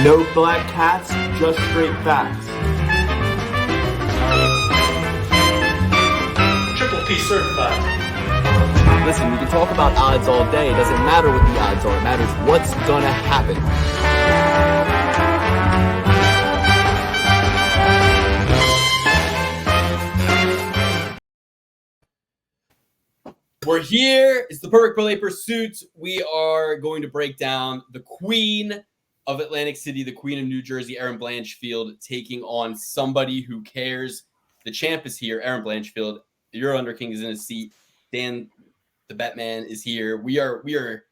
No black cats, just straight facts. Triple P certified. Listen, we can talk about odds all day. It doesn't matter what the odds are. It matters what's gonna happen. We're here. It's the Perfect Parlay Pursuit. We are going to break down the queen of Atlantic City, the queen of New Jersey, Erin Blanchfield, taking on somebody who cares. The champ is here, Erin Blanchfield. The Euro Under King is in his seat. Dan, the Batman, is here. We are,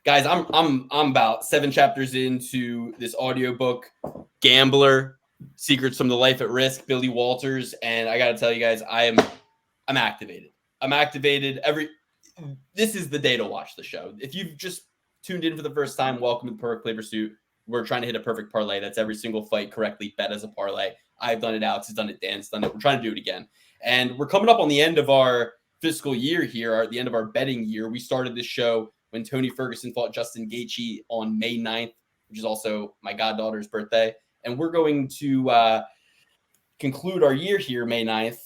guys. I'm about 7 chapters into this audiobook, Gambler: Secrets from the Life at Risk, Billy Walters, and I got to tell you guys, I'm activated. I'm activated. This is the day to watch the show. If you've just tuned in for the first time, welcome to the Perfect Play Pursuit. We're trying to hit a perfect parlay. That's every single fight correctly bet as a parlay. I've done it. Alex has done it. Dan's done it. We're trying to do it again. And we're coming up on the end of our fiscal year here, at the end of our betting year. We started this show when Tony Ferguson fought Justin Gaethje on May 9th, which is also my goddaughter's birthday. And we're going to conclude our year here, May 9th.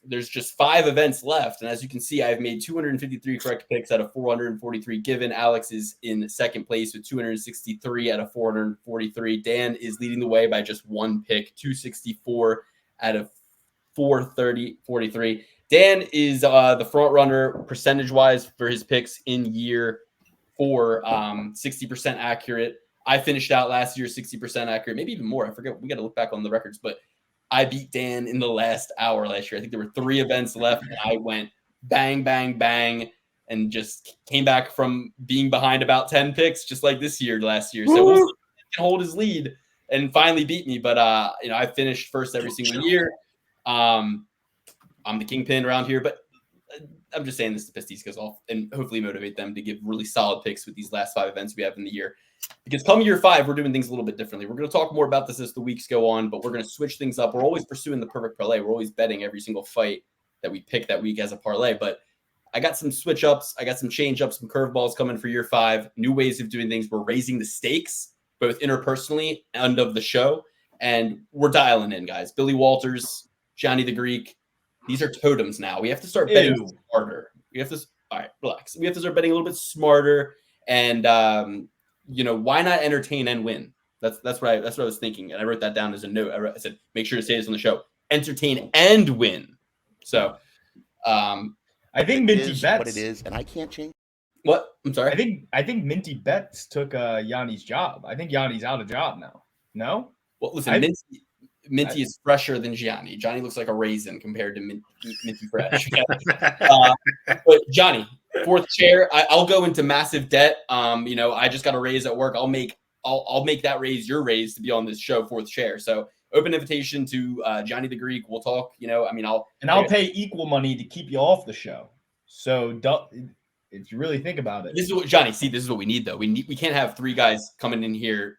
There's just 5 events left. And as you can see, I've made 253 correct picks out of 443 given. Alex is in second place with 263 out of 443. Dan is leading the way by just 1 pick, 264 out of 443. Dan is the front runner percentage-wise for his picks in year 4, 60% accurate. I finished out last year 60% accurate, maybe even more. I forget. We got to look back on the records, but I beat Dan in the last hour last year. I think there were 3 events left, and I went bang, bang, bang, and just came back from being behind about 10 picks, just like this year last year. So we'll see if he can hold his lead and finally beat me. But I finished first every single year. I'm the kingpin around here, but I'm just saying this to piss these guys off and hopefully motivate them to give really solid picks with these last 5 events we have in the year. Because come year 5, we're doing things a little bit differently. We're going to talk more about this as the weeks go on, but we're going to switch things up. We're always pursuing the perfect parlay. We're always betting every single fight that we pick that week as a parlay. But I got some switch ups. I got some change ups, some curveballs coming for year 5. New ways of doing things. We're raising the stakes, both interpersonally and of the show. And we're dialing in, guys. Billy Walters, Johnny the Greek. These are totems now. We have to start betting smarter. All right, relax. We have to start betting a little bit smarter. And, why not entertain and win? That's what I was thinking. And I wrote that down as a note. I said, make sure to say this on the show. Entertain and win. So I think Minty bets what it is, and I can't change. What? I'm sorry. I think Minty bets took Yanni's job. I think Yanni's out of job now. No? Well, listen, Minty is fresher than Gianni. Johnny looks like a raisin compared to Minty Fresh. But Johnny, 4th chair. I'll go into massive debt. I just got a raise at work. I'll make that raise your raise to be on this show, 4th chair. So open invitation to Johnny the Greek. We'll talk. I'll pay equal money to keep you off the show. So if you really think about it, this is what Johnny. See, this is what we need though. We can't have 3 guys coming in here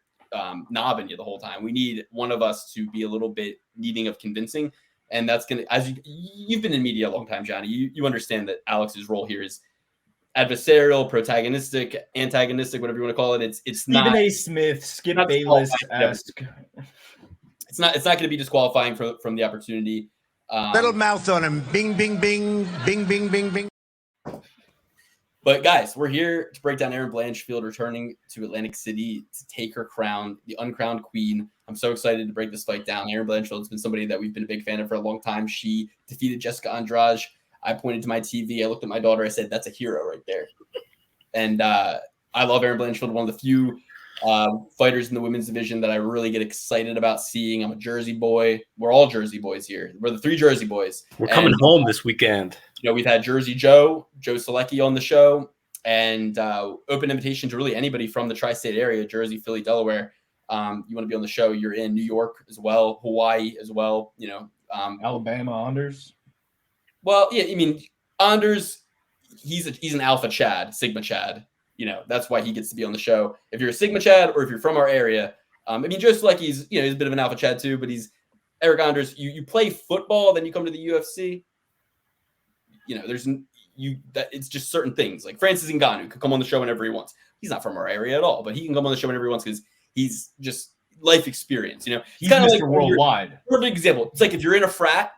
knobbing you the whole time. We need one of us to be a little bit needing of convincing, and that's gonna, as you've been in media a long time, Johnny, you understand that Alex's role here is adversarial, protagonistic, antagonistic, whatever you want to call it. It's Stephen not A. Smith, Skip Bayless-esque. It's not going to be disqualifying from the opportunity. Little mouth on him. Bing, bing, bing, bing, bing, bing, bing. But guys, we're here to break down Erin Blanchfield returning to Atlantic City to take her crown, the uncrowned queen. I'm so excited to break this fight down. Erin Blanchfield has been somebody that we've been a big fan of for a long time. She defeated Jessica Andrade. I pointed to my TV. I looked at my daughter. I said, that's a hero right there. And I love Erin Blanchfield, one of the few fighters in the women's division that I really get excited about seeing. I'm a Jersey boy. We're all Jersey boys here. We're the 3 Jersey boys. We're coming home this weekend. We've had Jersey Joe Selecki on the show, and open invitation to really anybody from the tri-state area, Jersey, Philly, Delaware. You want to be on the show, you're in New York as well, Hawaii as well, Alabama, Anders. Well, yeah, I mean, Anders, he's an alpha Chad, Sigma Chad. That's why he gets to be on the show. If you're a Sigma Chad or if you're from our area, Joe Selecki's, he's a bit of an alpha Chad too, but he's Eric Anders. You play football, then you come to the UFC. It's just certain things. Like Francis Ngannou could come on the show whenever he wants. He's not from our area at all, but he can come on the show whenever he wants because He's just life experience. You know, He's kind of Mr. Worldwide. Perfect example. It's like if you're in a frat,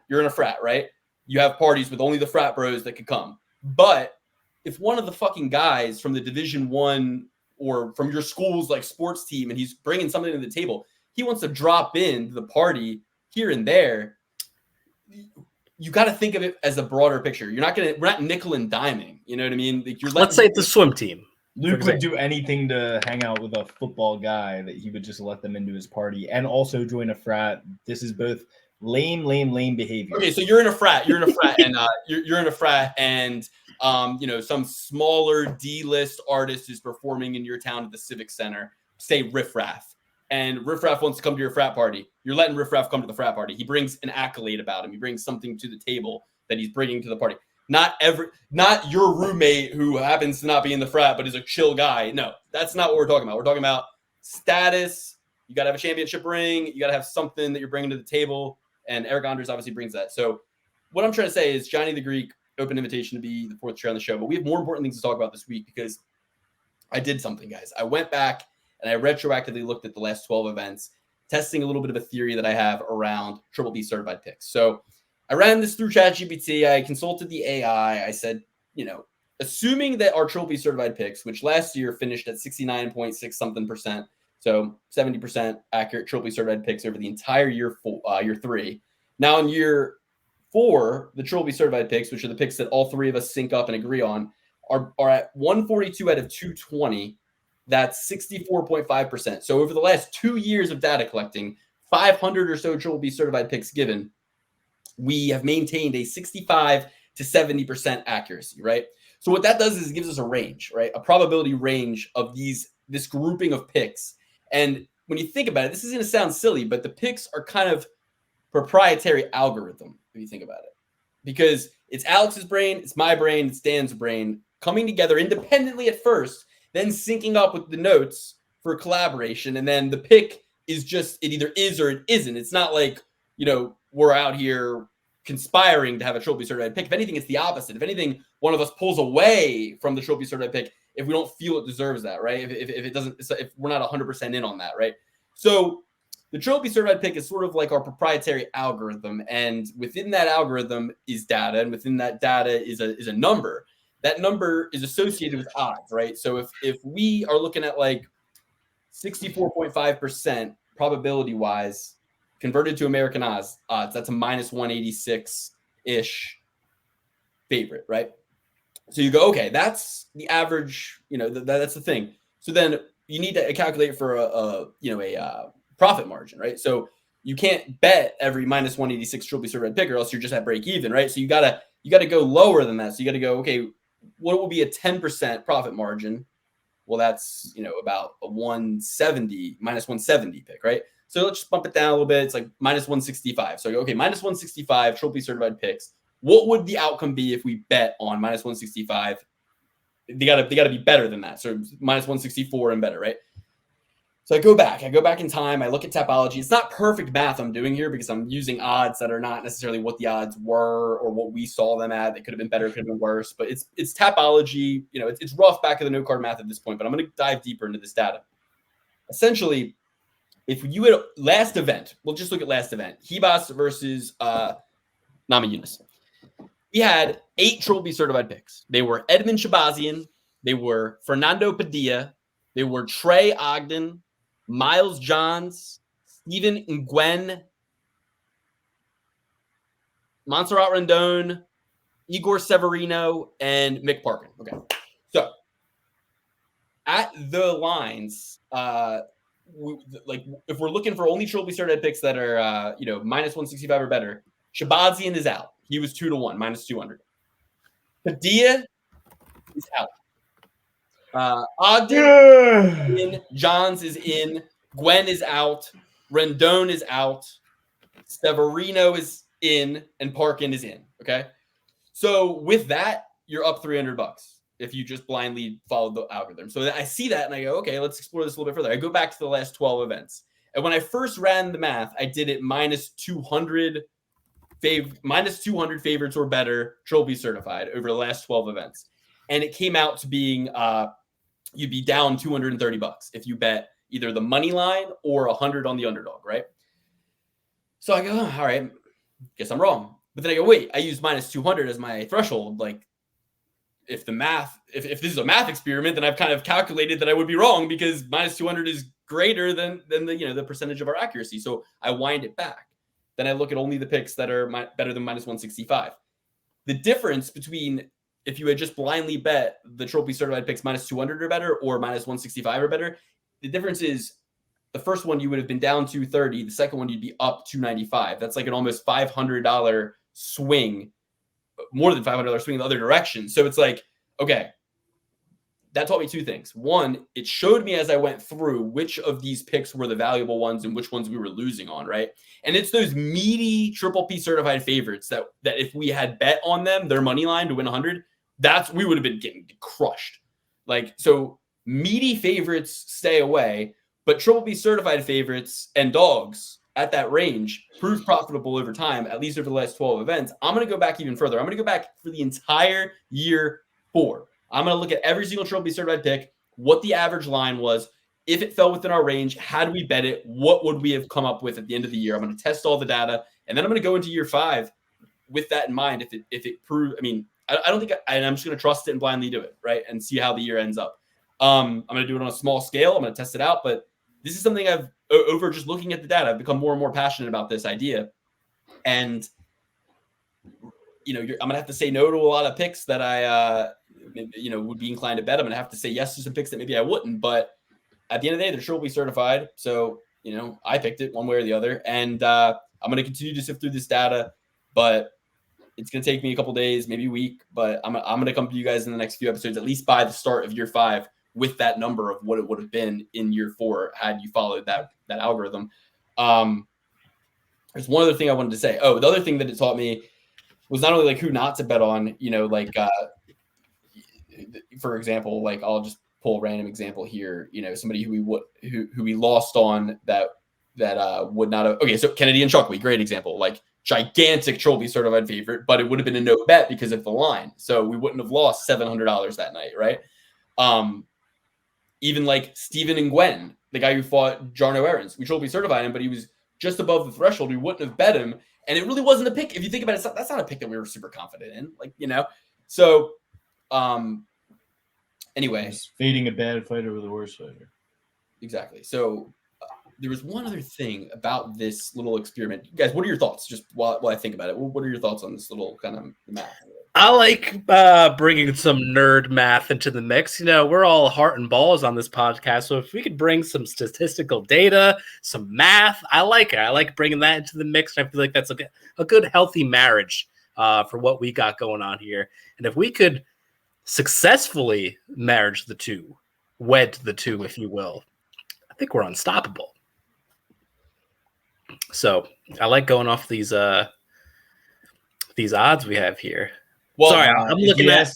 right? You have parties with only the frat bros that could come. But if one of the fucking guys from the Division I or from your school's like sports team and he's bringing something to the table, he wants to drop in to the party here and there. You got to think of it as a broader picture. We're not nickel and diming. You know what I mean? Like Let's say it's a swim team. Luke would do anything to hang out with a football guy that he would just let them into his party and also join a frat. This is both lame behavior. Okay, so you're in a frat, and you're in a frat, and some smaller D-list artist is performing in your town at the Civic Center, say Riff Raff, and Riff Raff wants to come to your frat party. You're letting Riff Raff come to the frat party. He brings an accolade about him. He brings something to the table that he's bringing to the party. Not your roommate who happens to not be in the frat but is a chill guy. No, that's not what we're talking about. We're talking about status. You got to have a championship ring. You got to have something that you're bringing to the table. And Eric Anders obviously brings that. So what I'm trying to say is Johnny the Greek, open invitation to be the fourth chair on the show. But we have more important things to talk about this week because I did something, guys. I went back and I retroactively looked at the last 12 events, testing a little bit of a theory that I have around Triple B certified picks. So I ran this through ChatGPT. I consulted the AI. I said, assuming that our Triple B certified picks, which last year finished at 69.6 something percent, so 70% accurate Triple B certified picks over the entire year 3. Now in year 4, the Triple B certified picks, which are the picks that all three of us sync up and agree on, are at 142 out of 220. That's 64.5%. So over the last 2 years of data collecting, 500 or so Triple B certified picks given, we have maintained a 65 to 70% accuracy, right? So what that does is it gives us a range, right? A probability range of this grouping of picks. And when you think about it, this is going to sound silly, but the picks are kind of proprietary algorithm, if you think about it. Because it's Alex's brain, it's my brain, it's Dan's brain, coming together independently at first, then syncing up with the notes for collaboration. And then the pick is just, it either is or it isn't. It's not like, we're out here conspiring to have a Triple B certified pick. If anything, it's the opposite. If anything, one of us pulls away from the Triple B certified pick if we don't feel it deserves that, right? If it doesn't, if we're not 100% in on that, right? So the Triple B certified pick is sort of like our proprietary algorithm, and within that algorithm is data, and within that data is a number. That number is associated with odds, right? So if we are looking at like 64.5% probability wise, converted to American odds, that's a minus 186-ish favorite, right? So you go, okay, that's the average, that's the thing. So then you need to calculate for a profit margin, right? So you can't bet every minus 186 Triple B certified pick or else you're just at break even, right? So you gotta go lower than that. So you gotta go, okay, what will be a 10% profit margin? Well, that's, about a minus 170 pick, right? So let's just bump it down a little bit. It's like minus 165. So, okay, minus 165 Triple B certified picks. What would the outcome be if we bet on minus 165? They gotta be better than that. So minus 164 and better, right? So I go back in time. I look at topology. It's not perfect math I'm doing here because I'm using odds that are not necessarily what the odds were or what we saw them at. They could have been better, could have been worse, but it's topology. It's rough back of the note card math at this point, but I'm going to dive deeper into this data. Essentially, if you had last event, we'll just look at last event, Hebas versus Nama Yunus. We had 8 Triple B certified picks. They were Edmund Shabazian, they were Fernando Padilla, they were Trey Ogden, Miles Johns, Stephen Ngwen, Montserrat Rendon, Igor Severino, and Mick Parkin. Okay. So at the lines, if we're looking for only Triple B certified picks that are minus 165 or better, Shabazian is out. He was 2-1, minus 200. Padilla is out. Ogden is in, Johns is in, Gwen is out, Rendon is out, Severino is in, and Parkin is in. Okay. So with that, you're up $300 if you just blindly follow the algorithm. So I see that and I go, okay, let's explore this a little bit further. I go back to the last 12 events. And when I first ran the math, I did it minus 200 favorites or better Triple B certified over the last 12 events. And it came out to being, you'd be down $230 if you bet either the money line or 100 on the underdog, right? So I go, oh, all right, guess I'm wrong. But then I go, wait, I used minus 200 as my threshold. Like, if this is a math experiment, then I've kind of calculated that I would be wrong because minus 200 is greater than the percentage of our accuracy. So I wind it back. Then I look at only the picks that are better than minus 165. The difference between if you had just blindly bet the trophy certified picks minus 200 or better or minus 165 or better, the difference is the first one you would have been down 230. The second one you'd be up 295. That's like an almost $500 swing, more than $500 swing in the other direction. So it's like, okay, that taught me two things. One, it showed me as I went through which of these picks were the valuable ones and which ones we were losing on, right? And it's those meaty triple P certified favorites that if we had bet on them, their money line to win 100, we would have been getting crushed. Like, so meaty favorites stay away, but triple P certified favorites and dogs at that range prove profitable over time, at least over the last 12 events. I'm going to go back even further. I'm going to go back for the entire year 4. I'm going to look at every single trophy certified pick, what the average line was, if it fell within our range, how do we bet it, what would we have come up with at the end of the year. I'm going to test all the data, and then I'm going to go into year 5 with that in mind. If it proves, I mean, I don't think, and I'm just going to trust it and blindly do it, right, and see how the year ends up. I'm going to do it on a small scale. I'm going to test it out, but this is something I've, over just looking at the data, I've become more and more passionate about this idea. And, I'm going to have to say no to a lot of picks that I, would be inclined to bet. I'm going to have to say yes to some picks that maybe I wouldn't. But at the end of the day, they're sure will be certified. So, I picked it one way or the other. And I'm going to continue to sift through this data. But it's going to take me a couple days, maybe a week. But I'm going to come to you guys in the next few episodes, at least by the start of year 5, with that number of what it would have been in year 4 had you followed that algorithm. There's one other thing I wanted to say. Oh, the other thing that it taught me was not only like who not to bet on, for example, like I'll just pull a random example here, somebody who we lost on that would not have. Okay, so Kennedy and Chuckley, great example, like gigantic trophy certified favorite, but it would have been a no bet because of the line. So we wouldn't have lost $700 that night, right? Even like Steven and Gwen, the guy who fought Jarno Ehrens, we trophy certified him, but he was just above the threshold. We wouldn't have bet him. And it really wasn't a pick. If you think about it, that's not a pick that we were super confident in, So, anyway. Just fading a bad fighter with a worse fighter. Exactly. So, there was one other thing about this little experiment. Guys, what are your thoughts? Just while I think about it, what are your thoughts on this little kind of math? I like bringing some nerd math into the mix. We're all heart and balls on this podcast. So if we could bring some statistical data, some math, I like it. I like bringing that into the mix. I feel like that's a good, healthy marriage for what we got going on here. And if we could successfully marriage the two, wed the two, if you will, I think we're unstoppable. So I like going off these odds we have here. Well, sorry, I'm looking at.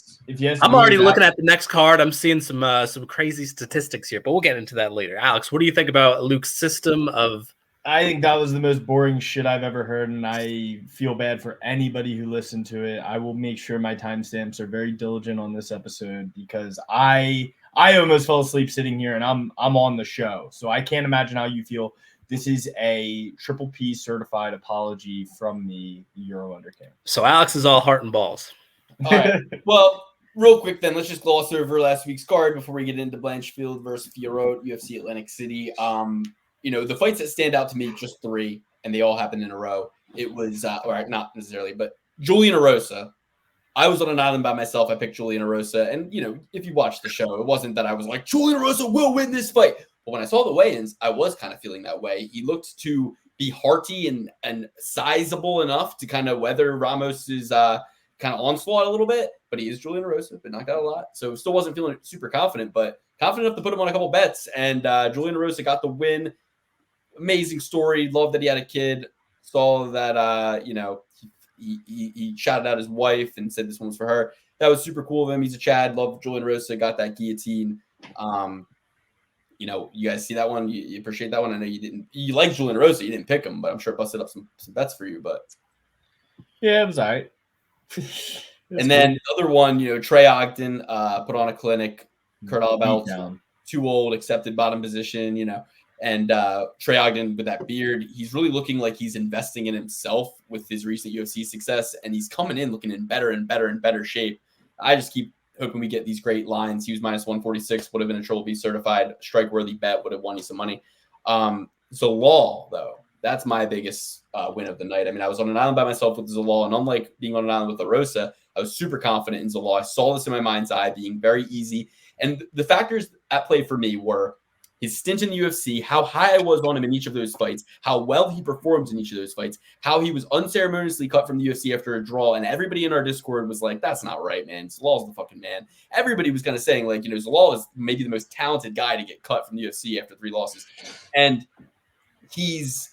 I'm already looking at the next card. I'm seeing some crazy statistics here, but we'll get into that later. Alex, what do you think about Luke's system of? I think that was the most boring shit I've ever heard, and I feel bad for anybody who listened to it. I will make sure my timestamps are very diligent on this episode because I almost fell asleep sitting here, and I'm on the show, so I can't imagine how you feel. This is a triple P certified apology from the Euro Underking. So Alex is all heart and balls. All right. Well, real quick then, let's just gloss over last week's card before we get into Blanchfield versus Fiorot, UFC Atlantic City. The fights that stand out to me, just 3, and they all happened in a row. It was, or not necessarily, but Julian Erosa. I was on an island by myself. I picked Julian Erosa. And, if you watch the show, it wasn't that I was like, Julian Erosa will win this fight. But when I saw the weigh-ins, I was kind of feeling that way. He looked to be hearty and sizable enough to kind of weather Ramos's kind of onslaught a little bit, but he is Julian Erosa, but knocked out a lot. So still wasn't feeling super confident, but confident enough to put him on a couple bets. And Julian Erosa got the win. Amazing story. Love that he had a kid. Saw that, he shouted out his wife and said this one was for her. That was super cool of him. He's a Chad. Love Julian Erosa. Got that guillotine. You guys see that one? You appreciate that one? I know you didn't. You like Julian Erosa. You didn't pick him, but I'm sure it busted up some bets for you. But yeah, it was all right. And then the other one, Trey Ogden put on a clinic. Kurt Albelt, too old, accepted bottom position, you know. And Trey Ogden with that beard, he's really looking like he's investing in himself with his recent UFC success, and he's coming in looking in better and better and better shape. I just keep hoping we get these great lines. He was minus 146, would have been a Triple B certified strike-worthy bet, would have won you some money. Zalal, though, that's my biggest win of the night. I mean, I was on an island by myself with Zalal, and unlike being on an island with LaRosa, I was super confident in Zalal. I saw this in my mind's eye being very easy. And the factors at play for me were his stint in the UFC, how high I was on him in each of those fights, how well he performed in each of those fights, how he was unceremoniously cut from the UFC after a draw. And everybody in our Discord was like, that's not right, man. Zalal's the fucking man. Everybody was kind of saying, like, you know, Zalal is maybe the most talented guy to get cut from the UFC after 3 losses. And he's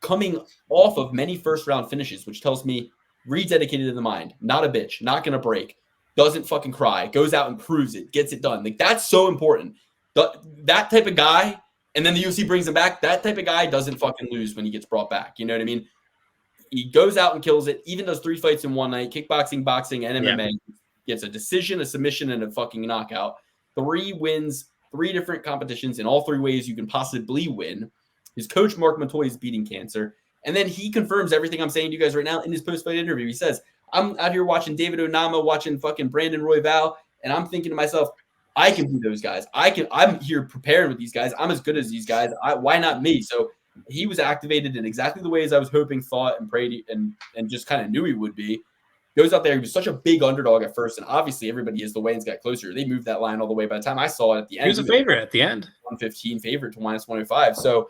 coming off of many first-round finishes, which tells me rededicated to the mind, not a bitch, not going to break, doesn't fucking cry, goes out and proves it, gets it done. Like, that's so important. That type of guy, and then the UFC brings him back, that type of guy doesn't fucking lose when he gets brought back. You know what I mean? He goes out and kills it, even does 3 fights in one night, kickboxing, boxing, and MMA. Yeah. Gets a decision, a submission, and a fucking knockout. 3 wins, 3 different competitions in all 3 ways you can possibly win. His coach, Mark Montoya, is beating cancer. And then he confirms everything I'm saying to you guys right now in his post-fight interview. He says, I'm out here watching David Onama, watching fucking Brandon Royval, and I'm thinking to myself, I can beat those guys. I'm here preparing with these guys. I'm as good as these guys. Why not me? So he was activated in exactly the ways I was hoping, thought, and prayed, and just kind of knew he would be. Goes out there. He was such a big underdog at first, and obviously everybody, as the weigh-ins got closer, they moved that line all the way. By the time I saw it at the end, he was a favorite at the end. 115 favorite to minus 105. So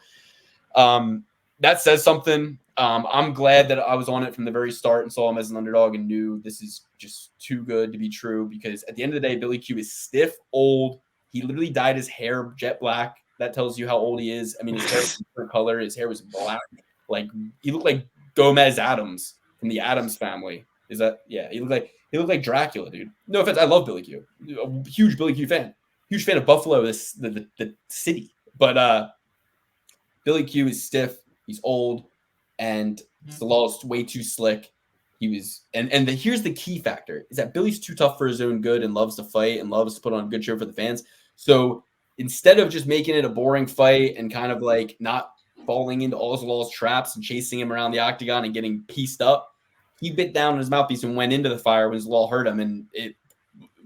that says something. I'm glad that I was on it from the very start and saw him as an underdog and knew this is just too good to be true, because at the end of the day, Billy Q is stiff, old. He literally dyed his hair jet black. That tells you how old he is. I mean, his hair was different color. His hair was black. Like, he looked like Gomez Adams from the Addams family. Is that? Yeah, he looked like Dracula, dude. No offense, I love Billy Q. A huge Billy Q fan. Huge fan of Buffalo, the city. But Billy Q is stiff. He's old. And Zalal is way too slick. He was, here's the key factor, is that Billy's too tough for his own good and loves to fight and loves to put on a good show for the fans. So instead of just making it a boring fight and kind of like not falling into all Zalal's traps and chasing him around the octagon and getting pieced up, he bit down on his mouthpiece and went into the fire when Zalal hurt him, and it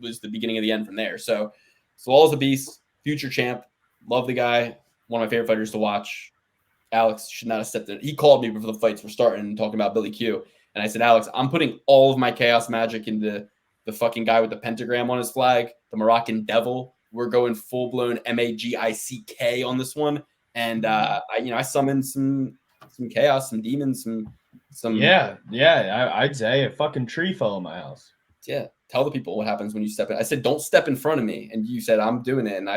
was the beginning of the end from there. So Zalal's a beast, future champ. Love the guy. One of my favorite fighters to watch. Alex should not have stepped in. He called me before the fights were starting and talking about Billy Q. And I said, Alex, I'm putting all of my chaos magic into the fucking guy with the pentagram on his flag, the Moroccan devil. We're going full-blown MAGICK on this one. And I summoned some chaos, some demons, some I'd say a fucking tree fell in my house. Yeah. Tell the people what happens when you step in. I said, don't step in front of me. And you said, I'm doing it. And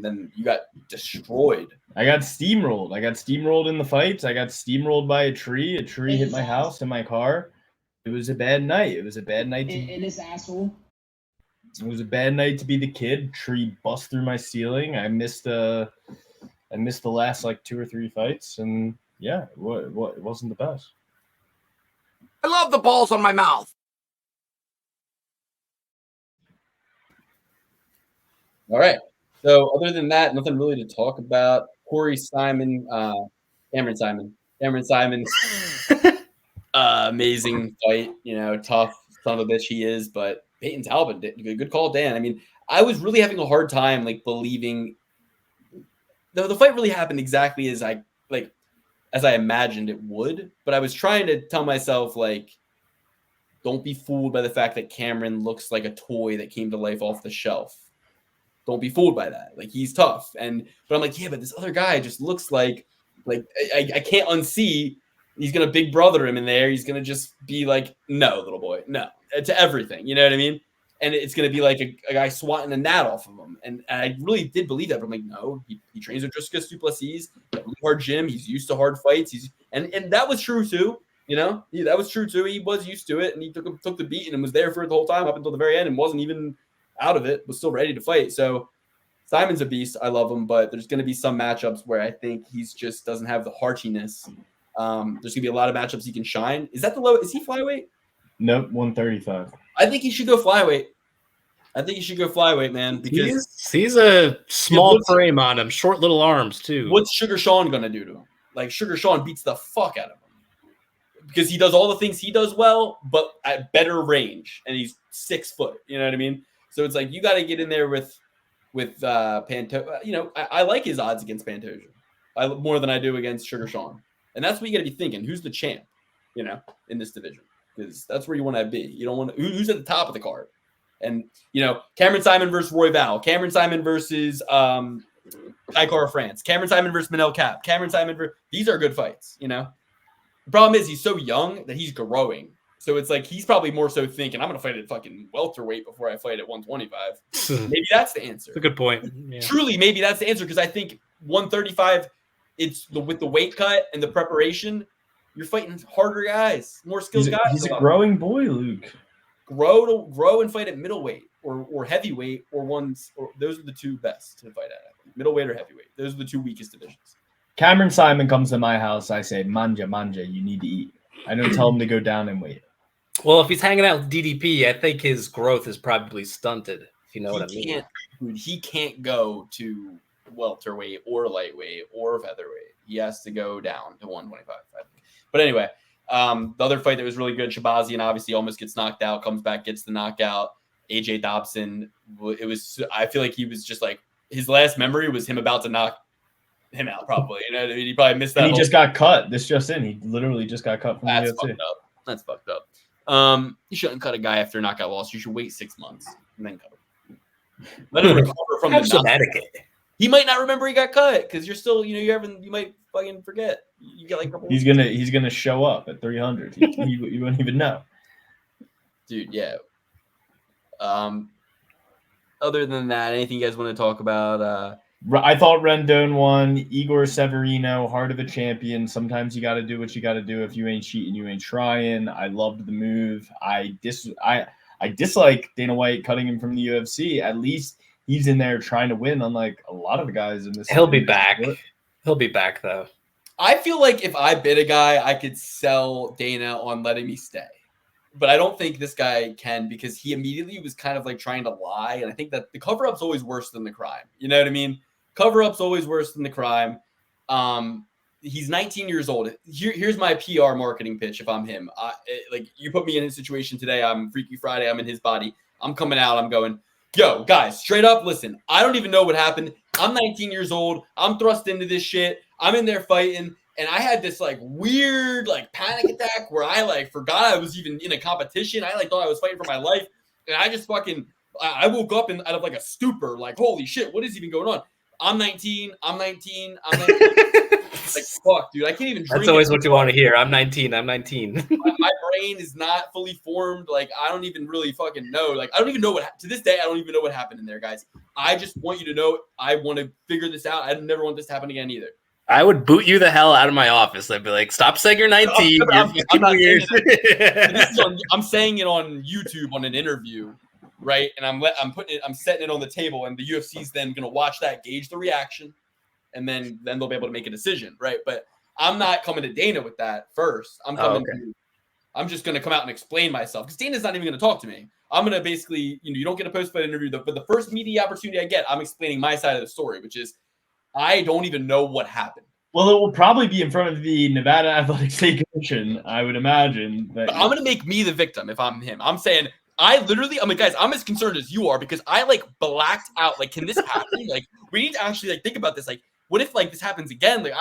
then you got destroyed. I got steamrolled in the fights. I got steamrolled by a tree. A tree hit my house and my car. It was a bad night. It was a bad night. And this asshole. It was a bad night to be the kid. Tree bust through my ceiling. I missed the last like 2 or 3 fights. And yeah, it wasn't the best. I love the balls on my mouth. All right. So other than that, nothing really to talk about. Cameron Simon, amazing fight. Tough son of a bitch he is, but Peyton Talbot did good call, Dan. I mean, I was really having a hard time believing the fight really happened exactly as I imagined it would. But I was trying to tell myself don't be fooled by the fact that Cameron looks like a toy that came to life off the shelf. Don't be fooled by that. He's tough. But I'm like, yeah, but this other guy just looks like I can't unsee. He's going to big brother him in there. He's going to just be like, no, little boy, no, to everything. You know what I mean? And it's going to be like a guy swatting a gnat off of him. And I really did believe that. But I'm like, no, he trains with Jessica Duplessis, a really hard gym. He's used to hard fights. And that was true too. That was true too. He was used to it, and he took the beat and was there for it the whole time up until the very end, and wasn't even out of it, was still ready to fight. So Simon's a beast. I love him, but there's going to be some matchups where I think he's just doesn't have the heartiness. There's going to be a lot of matchups he can shine. Is that the low? Is he flyweight? Nope, 135. I think he should go flyweight. I think you should go flyweight, man, because He's a small what's- frame on him, short little arms too. what's Sugar Sean gonna do to him? Like Sugar Sean beats the fuck out of him because he does all the things he does well, but at better range, and he's 6 foot. You know what I mean? So it's like you got to get in there with Pantoja. You know, I like his odds against Pantoja more than I do against Sugar Sean, and that's what you got to be thinking. Who's the champ? You know, in this division, because that's where you want to be. You don't want who's at the top of the card. And, you know, Cameron Simon versus Roy Val, Cameron Simon versus Kaikara France, Cameron Simon versus Manel Cap, Cameron Simon these are good fights, you know. The problem is he's so young that he's growing. So it's like he's probably more so thinking, I'm going to fight at fucking welterweight before I fight at 125. Maybe that's the answer. That's a good point. Yeah. Truly, maybe that's the answer because I think 135, with the weight cut and the preparation, you're fighting harder guys, more skilled guys. He's a growing boy, Luke. Grow and fight at middleweight or heavyweight or those are the two best to fight at. Middleweight or heavyweight. Those are the two weakest divisions. Cameron Simon comes to my house. I say, manja, you need to eat. I don't tell him to go down and wait. Well, if he's hanging out with DDP, I think his growth is probably stunted, if you know what I mean. He can't go to welterweight or lightweight or featherweight. He has to go down to 125. But anyway, the other fight that was really good, Shabazian obviously almost gets knocked out, comes back, gets the knockout. AJ Dobson, I feel like he was just like, his last memory was him about to knock him out, probably. You know, he probably missed that. And he just got cut. This just in. He literally just got cut from the UFC. That's fucked up. You shouldn't cut a guy after a knockout loss. You should wait 6 months and then cut him. Let him recover from the knockout. He might not remember he got cut because you're still, you might fucking forget. You get like a couple. He's gonna show up at 300. You won't even know, dude. Yeah. Other than that, anything you guys want to talk about? I thought Rendon won. Igor Severino, heart of a champion. Sometimes you got to do what you got to do. If you ain't cheating, you ain't trying. I loved the move. I dislike Dana White cutting him from the UFC. At least he's in there trying to win, unlike a lot of the guys in this. He'll be back. He'll be back, though. I feel like if I bid a guy, I could sell Dana on letting me stay. But I don't think this guy can because he immediately was kind of like trying to lie. And I think that the cover-up's always worse than the crime. You know what I mean? Cover-up's always worse than the crime. He's 19 years old. Here's my PR marketing pitch if I'm him. Like, you put me in his situation today. I'm Freaky Friday. I'm in his body. I'm coming out. I'm going, yo, guys, straight up, listen. I don't even know what happened. I'm 19 years old. I'm thrust into this shit. I'm in there fighting. And I had this like weird like panic attack where I like forgot I was even in a competition. I like thought I was fighting for my life. And I just I woke up out of like a stupor, like, holy shit, what is even going on? I'm 19. Like, fuck, dude, I can't even drink. That's always what you want to hear. I'm 19. My brain is not fully formed. Like, I don't even really fucking know. Like, I don't even know to this day, I don't even know what happened in there, guys. I just want you to know I want to figure this out. I never want this to happen again either. I would boot you the hell out of my office. I'd be like, stop saying you're 19. I'm saying it on YouTube on an interview, right? And I'm setting it on the table, and the UFC's then going to watch that, gauge the reaction, and then they'll be able to make a decision, right? But I'm not coming to Dana with that first. I'm just going to come out and explain myself because Dana's not even going to talk to me. I'm going to basically, you don't get a post-fight interview, but the first media opportunity I get, I'm explaining my side of the story, which is I don't even know what happened. Well, it will probably be in front of the Nevada Athletic State Commission, I would imagine. But I'm going to make me the victim if I'm him. I'm saying, I'm like, guys, I'm as concerned as you are because I like blacked out. Like, can this happen? Like, we need to actually like think about this. Like, what if like this happens again? Like,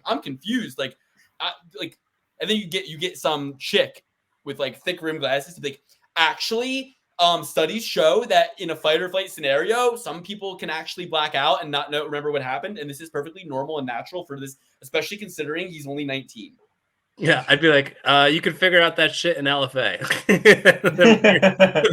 I'm confused. Like, and then you get some chick with like thick rimmed glasses to be like, actually, studies show that in a fight or flight scenario, some people can actually black out and not remember what happened. And this is perfectly normal and natural for this, especially considering he's only 19. Yeah, I'd be like, you can figure out that shit in LFA.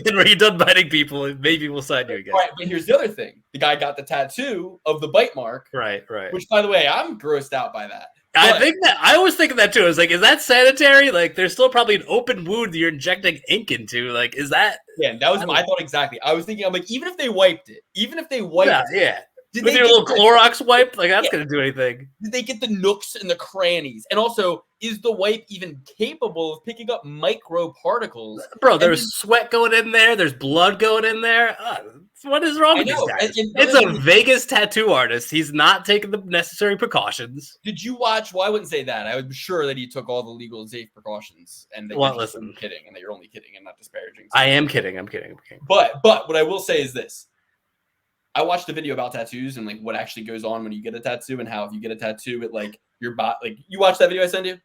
Then when you're done biting people, maybe we'll sign you again. Right, but here's the other thing. The guy got the tattoo of the bite mark. Right. Which, by the way, I'm grossed out by that. I always think of that too. I was like, is that sanitary? Like, there's still probably an open wound you're injecting ink into. Like, is that? Yeah, that was I thought exactly. I was thinking, I'm like, even if they wiped it, yeah. With your little Clorox wipe, like that's gonna do anything. Did they get the nooks and the crannies? And also, is the wipe even capable of picking up micro particles? Bro, there's sweat going in there. There's blood going in there. What is wrong with these guys? It's a Vegas tattoo artist. He's not taking the necessary precautions. Did you watch? Well, I wouldn't say that. I would be sure that he took all the legal and safe precautions. And that listen, kidding, and that you're only kidding and not disparaging. I am kidding. I'm kidding. But what I will say is this. I watched a video about tattoos and like what actually goes on when you get a tattoo and how if you get a tattoo, it like your body. Like you watched that video I sent you?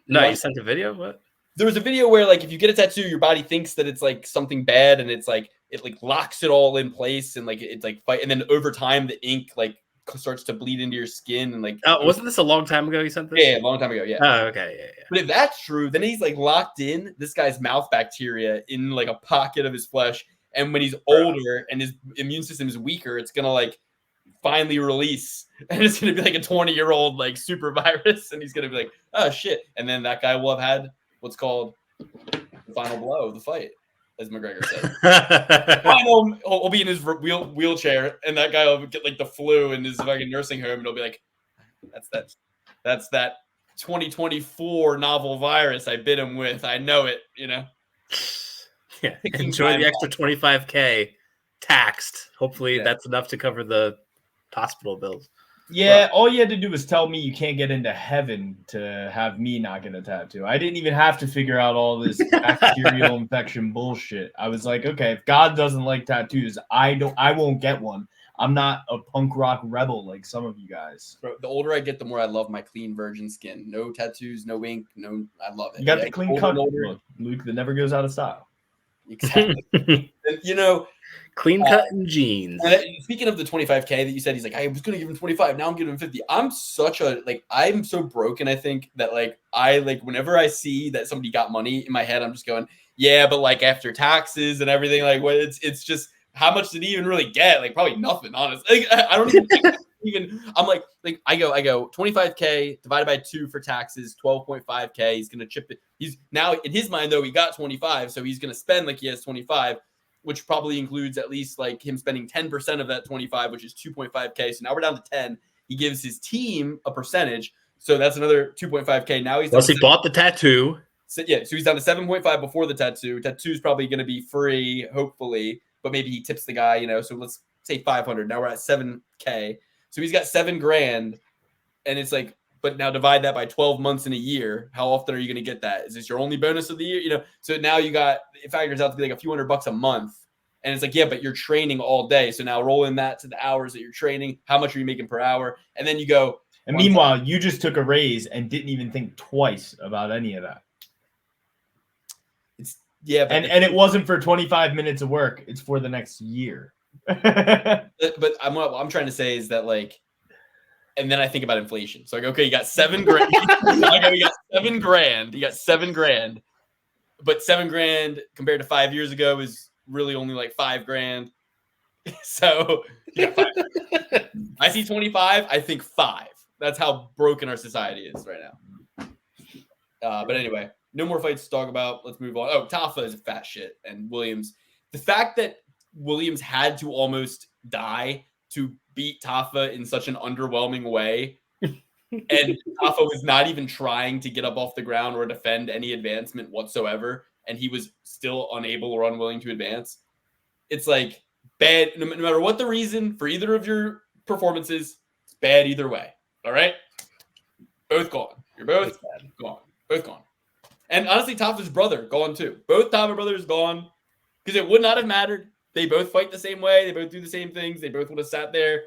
No, you sent a video. What? There was a video where like if you get a tattoo, your body thinks that it's like something bad and it's like it like locks it all in place and like it's like fight and then over time the ink like starts to bleed into your skin and like. Wasn't this a long time ago? You sent this? Yeah, a long time ago. Yeah. Oh, okay. Yeah. But if that's true, then he's like locked in this guy's mouth bacteria in like a pocket of his flesh. And when he's older and his immune system is weaker, it's gonna like finally release, and it's gonna be like a 20-year-old like super virus, and he's gonna be like, oh shit, and then that guy will have had what's called the final blow of the fight, as McGregor said. He'll be in his wheelchair, and that guy will get like the flu in his fucking nursing home, and he'll be like, that's that 2024 novel virus I bit him with. I know it, you know. Yeah, enjoy the extra $25K taxed. Hopefully that's enough to cover the hospital bills. Yeah, all you had to do was tell me you can't get into heaven to have me not get a tattoo. I didn't even have to figure out all this bacterial infection bullshit. I was like, okay, if God doesn't like tattoos, I won't get one. I'm not a punk rock rebel like some of you guys. Bro, the older I get, the more I love my clean virgin skin. No tattoos, no ink, I love it. You got the clean cut look, Luke, that never goes out of style. Exactly. And, you know, clean cut and jeans. And speaking of the 25K that you said, he's like, I was gonna give him 25, now I'm giving him 50. I'm so broken, I think, that like I like whenever I see that somebody got money in my head, I'm just going, yeah, but like after taxes and everything, like what it's just how much did he even really get? Like probably nothing, honestly. Like, I don't even think I'm like I go 25K divided by 2 for taxes, 12.5K. He's gonna chip it. He's now in his mind though, he got 25, so he's gonna spend like he has 25, which probably includes at least like him spending 10% of that 25, which is 2.5K. So now we're down to 10. He gives his team a percentage, so that's another 2.5K. Now he's plus he bought the tattoo. So he's down to 7.5 before the tattoo. Tattoo's probably gonna be free, hopefully, but maybe he tips the guy, you know. So let's say 500. Now we're at 7K. So he's got $7,000, and it's like, but now divide that by 12 months in a year. How often are you going to get that? Is this your only bonus of the year? You know, so now it figures out to be like a few $100 a month. And it's like, yeah, but you're training all day. So now roll in that to the hours that you're training. How much are you making per hour? And then you go. And meanwhile, you just took a raise and didn't even think twice about any of that. And it wasn't for 25 minutes of work. It's for the next year. But what I'm trying to say is that like, and then I think about inflation. So like, okay, you got $7,000. You got $7,000. You got $7,000, but $7,000 compared to 5 years ago is really only like $5,000. So yeah, I see 25. I think 5. That's how broken our society is right now. But anyway, no more fights to talk about. Let's move on. Oh, Tafa is a fat shit, and Williams. The fact that Williams had to almost die to beat Tafa in such an underwhelming way, and Tafa was not even trying to get up off the ground or defend any advancement whatsoever, and he was still unable or unwilling to advance. It's like bad, no matter what the reason for either of your performances, it's bad either way. All right? Both gone. You're both gone. Both gone. And honestly, Tafa's brother gone too. Both Tafa brothers gone because it would not have mattered. They both fight the same way. They both do the same things. They both would have sat there.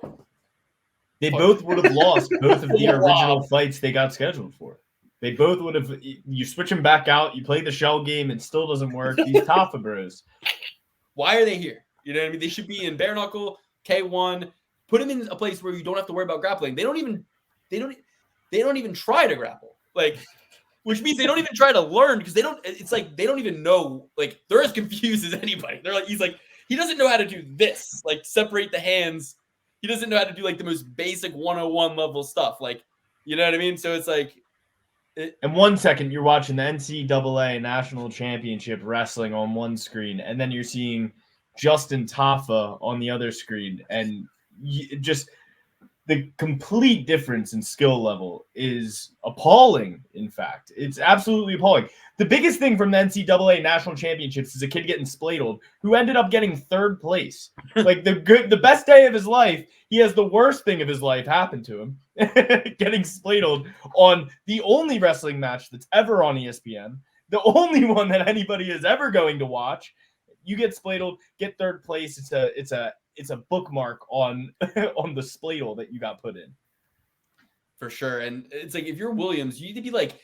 They both would have lost both of the original fights they got scheduled for. They both would have. You switch them back out. You play the shell game. It still doesn't work. These Tafa bros. Why are they here? You know what I mean? They should be in bare knuckle, K1. Put them in a place where you don't have to worry about grappling. They don't even try to grapple. Like, which means they don't even try to learn because they don't. It's like they don't even know. Like they're as confused as anybody. They're like he doesn't know how to do this, like separate the hands. He doesn't know how to do like the most basic 101 level stuff. Like, you know what I mean? So it's like. And 1 second, you're watching the NCAA National Championship Wrestling on one screen, and then you're seeing Justin Tafa on the other screen, and just the complete difference in skill level is appalling. In fact, it's absolutely appalling. The biggest thing from the NCAA national championships is a kid getting spladled who ended up getting third place. Like the best day of his life, he has the worst thing of his life happen to him, getting spladled on the only wrestling match that's ever on ESPN, the only one that anybody is ever going to watch. You get spladled, get third place. It's a bookmark on on the spladle that you got put in. For sure. And it's like, if you're Williams, you need to be like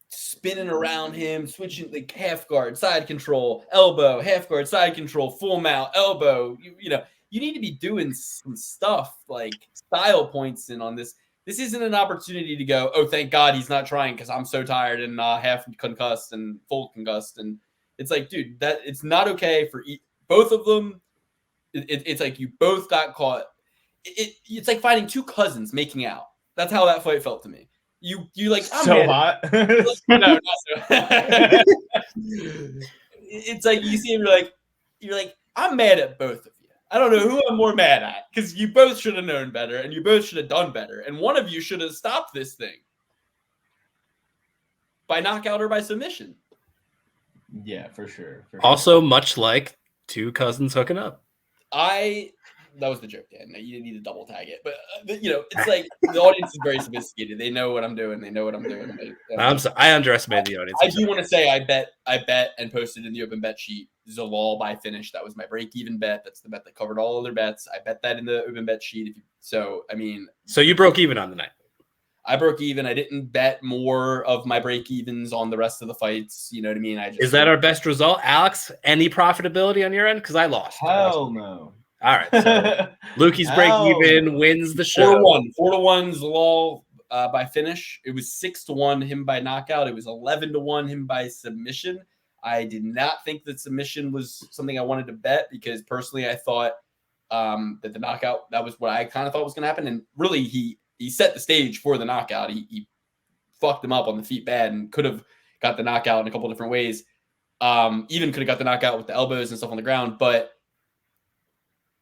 spinning around him, switching like half guard, side control, elbow, half guard, side control, full mount, elbow. You know, you need to be doing some stuff like style points in on this. This isn't an opportunity to go, oh, thank God he's not trying because I'm so tired and half concussed and full concussed. And it's like, dude, that it's not okay for both of them. It's like you both got caught. It's like finding two cousins making out. That's how that fight felt to me. You like, I'm so hot. No, not so. It's like you see him, you're like, I'm mad at both of you. I don't know who I'm more mad at because you both should have known better and you both should have done better. And one of you should have stopped this thing by knockout or by submission. Yeah, for sure. Also, much like two cousins hooking up. That was the joke, Dan. You didn't need to double tag it, but you know, it's like the audience is very sophisticated. They know what I'm doing. They know what I'm doing. I'm sorry, I underestimated the audience. I do want to say I bet and posted in the open bet sheet Zalal by finish. That was my break-even bet. That's the bet that covered all other bets. I bet that in the open bet sheet. So you broke even on the night. I broke even. I didn't bet more of my break evens on the rest of the fights. You know what I mean? Is that our best result, Alex? Any profitability on your end? Because I lost. Hell no. All right. So Lukey's break even wins the show. 4-1 Zalal by finish. It was 6-1 him by knockout. It was 11-1 him by submission. I did not think that submission was something I wanted to bet because personally I thought that the knockout, that was what I kind of thought was going to happen. And really he set the stage for the knockout. He fucked him up on the feet bad and could have got the knockout in a couple of different ways. Even could have got the knockout with the elbows and stuff on the ground. But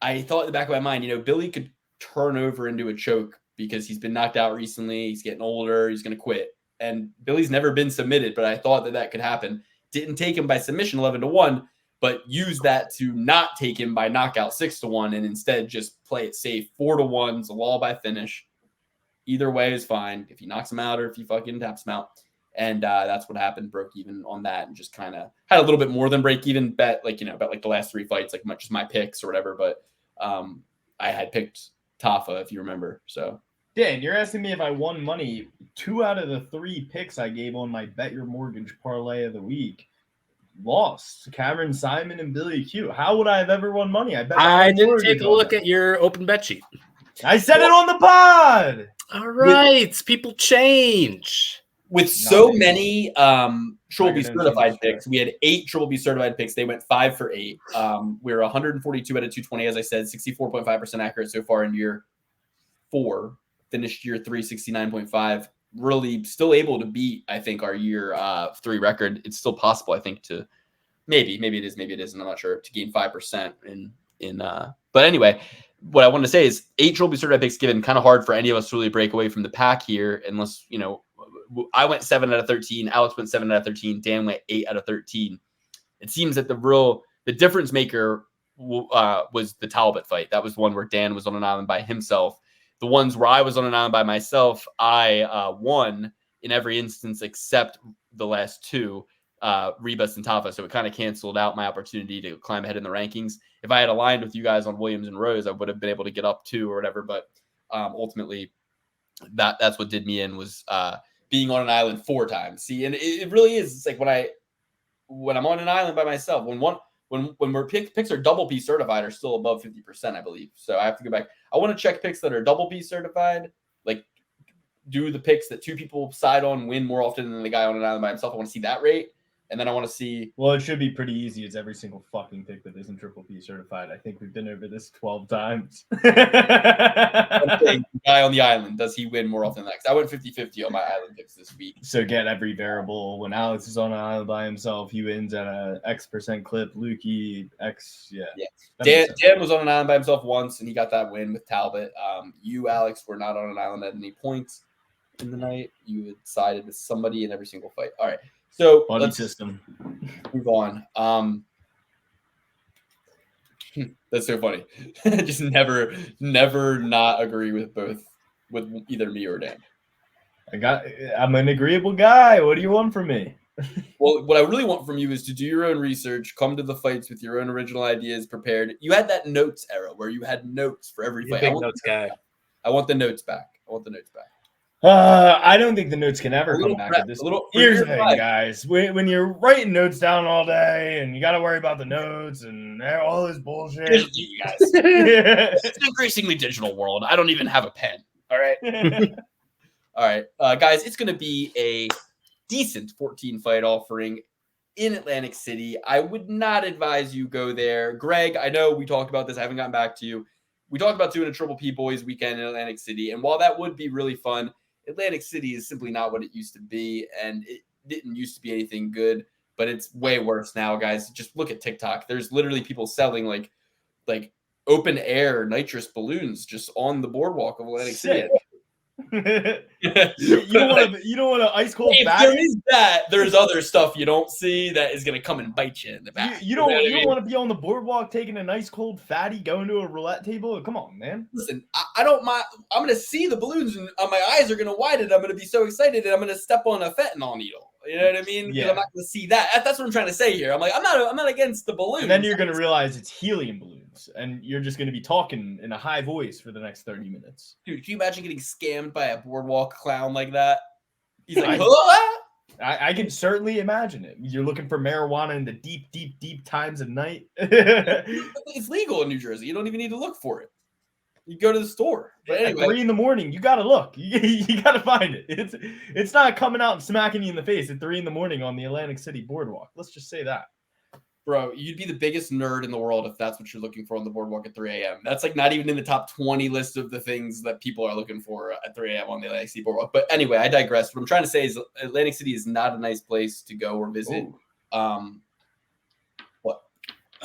I thought in the back of my mind, you know, Billy could turn over into a choke because he's been knocked out recently. He's getting older. He's going to quit. And Billy's never been submitted, but I thought that could happen. Didn't take him by submission 11-1, but used that to not take him by knockout 6-1 and instead just play it safe 4-1. Zalal by finish. Either way is fine if he knocks him out or if he fucking taps him out. And that's what happened. Broke even on that and just kind of had a little bit more than break even bet, like, you know, bet like the last three fights, like much as my picks or whatever. But I had picked Tafa, if you remember. So Dan, you're asking me if I won money. 2 out of the 3 picks I gave on my Bet Your Mortgage parlay of the week lost. Cameron Simon and Billy Q. How would I have ever won money? I didn't take a look at your open bet sheet. I said it on the pod. All right, people change. With so many Triple B certified picks, we had 8 Triple B certified picks. They went 5 for 8. We're 142 out of 220, as I said, 64.5% accurate so far in year 4. Finished year 3, 69.5. Really still able to beat, I think, our year 3 record. It's still possible, I think, to maybe it is, maybe it isn't. I'm not sure, to gain 5% but anyway, what I wanted to say is 8 Triple B certified picks given, kind of hard for any of us to really break away from the pack here, unless, you know, I went 7 out of 13. Alex went 7 out of 13. Dan went 8 out of 13. It seems that the difference maker was the Talbot fight. That was one where Dan was on an island by himself. The ones where I was on an island by myself, I won in every instance except the last 2, Rebus and Tafa. So it kind of canceled out my opportunity to climb ahead in the rankings. If I had aligned with you guys on Williams and Rose, I would have been able to get up 2 or whatever. But ultimately, that's what did me in was being on an island 4 times. See, and it really is. It's like when I'm on an island by myself, when we're picks are double P certified are still above 50%, I believe. So I have to go back. I want to check picks that are double P certified. Like, do the picks that 2 people side on win more often than the guy on an island by himself. I want to see that rate. And then I want to see. Well, it should be pretty easy. It's every single fucking pick that isn't Triple P certified. I think we've been over this 12 times. I'm saying, the guy on the island, does he win more often than that? 'Cause I went 50-50 on my island picks this week. So get every variable. When Alex is on an island by himself, he wins at a X% clip. Lukey, X, yeah. Dan was on an island by himself once, and he got that win with Talbot. You, Alex, were not on an island at any points in the night. You had sided with somebody in every single fight. All right. So Buddy let's system. move on. That's so funny. Just never not agree with either me or Dan. I'm an agreeable guy. What do you want from me? Well, what I really want from you is to do your own research, come to the fights with your own original ideas prepared. You had that notes era where you had notes for every fight. Big notes guy. I want the notes back. I don't think the notes can ever come back prep, at this. a little- Here's the for your thing, life. guys. When you're writing notes down all day and you got to worry about the notes and all this bullshit. You guys. It's an increasingly digital world. I don't even have a pen. All right. All right. Guys, it's going to be a decent 14-fight offering in Atlantic City. I would not advise you go there. Greg, I know we talked about this. I haven't gotten back to you. We talked about doing a Triple P Boys weekend in Atlantic City. And while that would be really fun, Atlantic City is simply not what it used to be. And it didn't used to be anything good, but it's way worse now, guys. Just look at TikTok. There's literally people selling like open air nitrous balloons just on the boardwalk of Atlantic City. You don't want an ice cold If fatty? there is that, there's other stuff you don't see that is going to come and bite you in the back. You don't want to be on the boardwalk taking a nice cold fatty going to a roulette table? Come on, man. Listen, I don't mind. I'm going to see the balloons and my eyes are going to widen. I'm going to be so excited and I'm going to step on a fentanyl needle. You know what I mean? Because Yeah. I'm not going to see that. That's what I'm trying to say here. I'm like, I'm not against the balloons. And then you're going to realize it's helium balloons, and you're just going to be talking in a high voice for the next 30 minutes. Dude, can you imagine getting scammed by a boardwalk clown like that? He's like, I can certainly imagine it. You're looking for marijuana in the deep, deep, deep times of night. It's legal in New Jersey. You don't even need to look for it. You go to the store. But anyway, At 3 a.m, you gotta look. You gotta find it. It's not coming out and smacking you in the face at 3 a.m. on the Atlantic City boardwalk. Let's just say that. bro, you'd be the biggest nerd in the world if that's what you're looking for on the boardwalk at 3 a.m. That's like not even in the top 20 list of the things that people are looking for at 3 a.m. on the Atlantic City boardwalk. But anyway, I digress. What I'm trying to say is Atlantic City is not a nice place to go or visit. Ooh.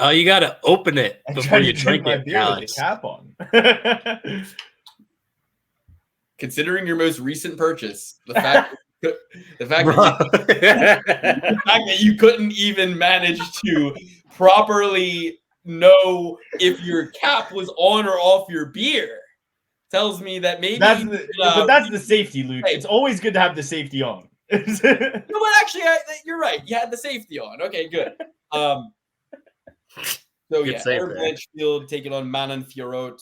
Oh, you got to open it I before tried you to drink drink my it, beer with Alex. the cap on. Considering your most recent purchase, the fact that you couldn't even manage to properly know if your cap was on or off your beer tells me that maybe but that's the safety, Luke. Hey. It's always good to have the safety on. you know what? Actually, you're right. You had the safety on. Okay, good. So Good yeah, save Erin there. Blanchfield taking on Manon Fiorot.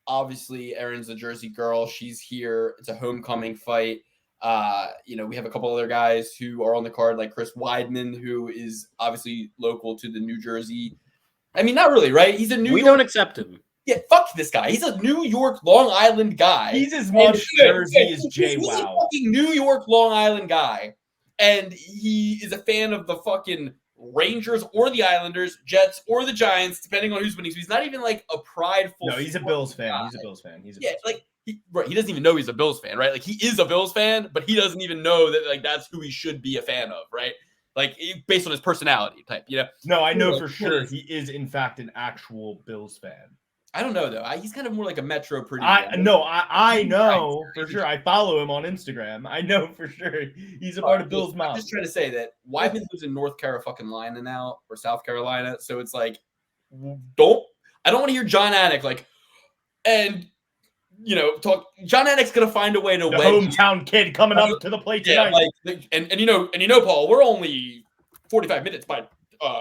Obviously, Erin's a Jersey girl. She's here. It's a homecoming fight. We have a couple other guys who are on the card, like Chris Weidman, who is obviously local to the New Jersey. I mean, not really, right? He's a New We York. don't accept him. Yeah, fuck this guy. He's a New York, Long Island guy. He's as much Jersey as Jay He's a Wow. fucking New York, Long Island guy, and he is a fan of the fucking Rangers or the Islanders, Jets or the Giants, depending on who's winning. So he's not even like a prideful. No, he's a Bills fan. He's a Bills fan. He doesn't even know he's a Bills fan, right? Like he is a Bills fan, but he doesn't even know that like that's who he should be a fan of, right? Like based on his personality type, No, I know for sure he is in fact an actual Bills fan. I don't know though. He's kind of more like a Metro pretty. I know for sure. I follow him on Instagram. I know for sure he's a part of Bill's I'm mom. just trying to say that Weidman lives in North Carolina now or South Carolina, so it's like I don't want to hear John Anik talk. John Anik's gonna find a way to The wedge. hometown kid coming up to the plate tonight. And Paul, we're only 45 minutes by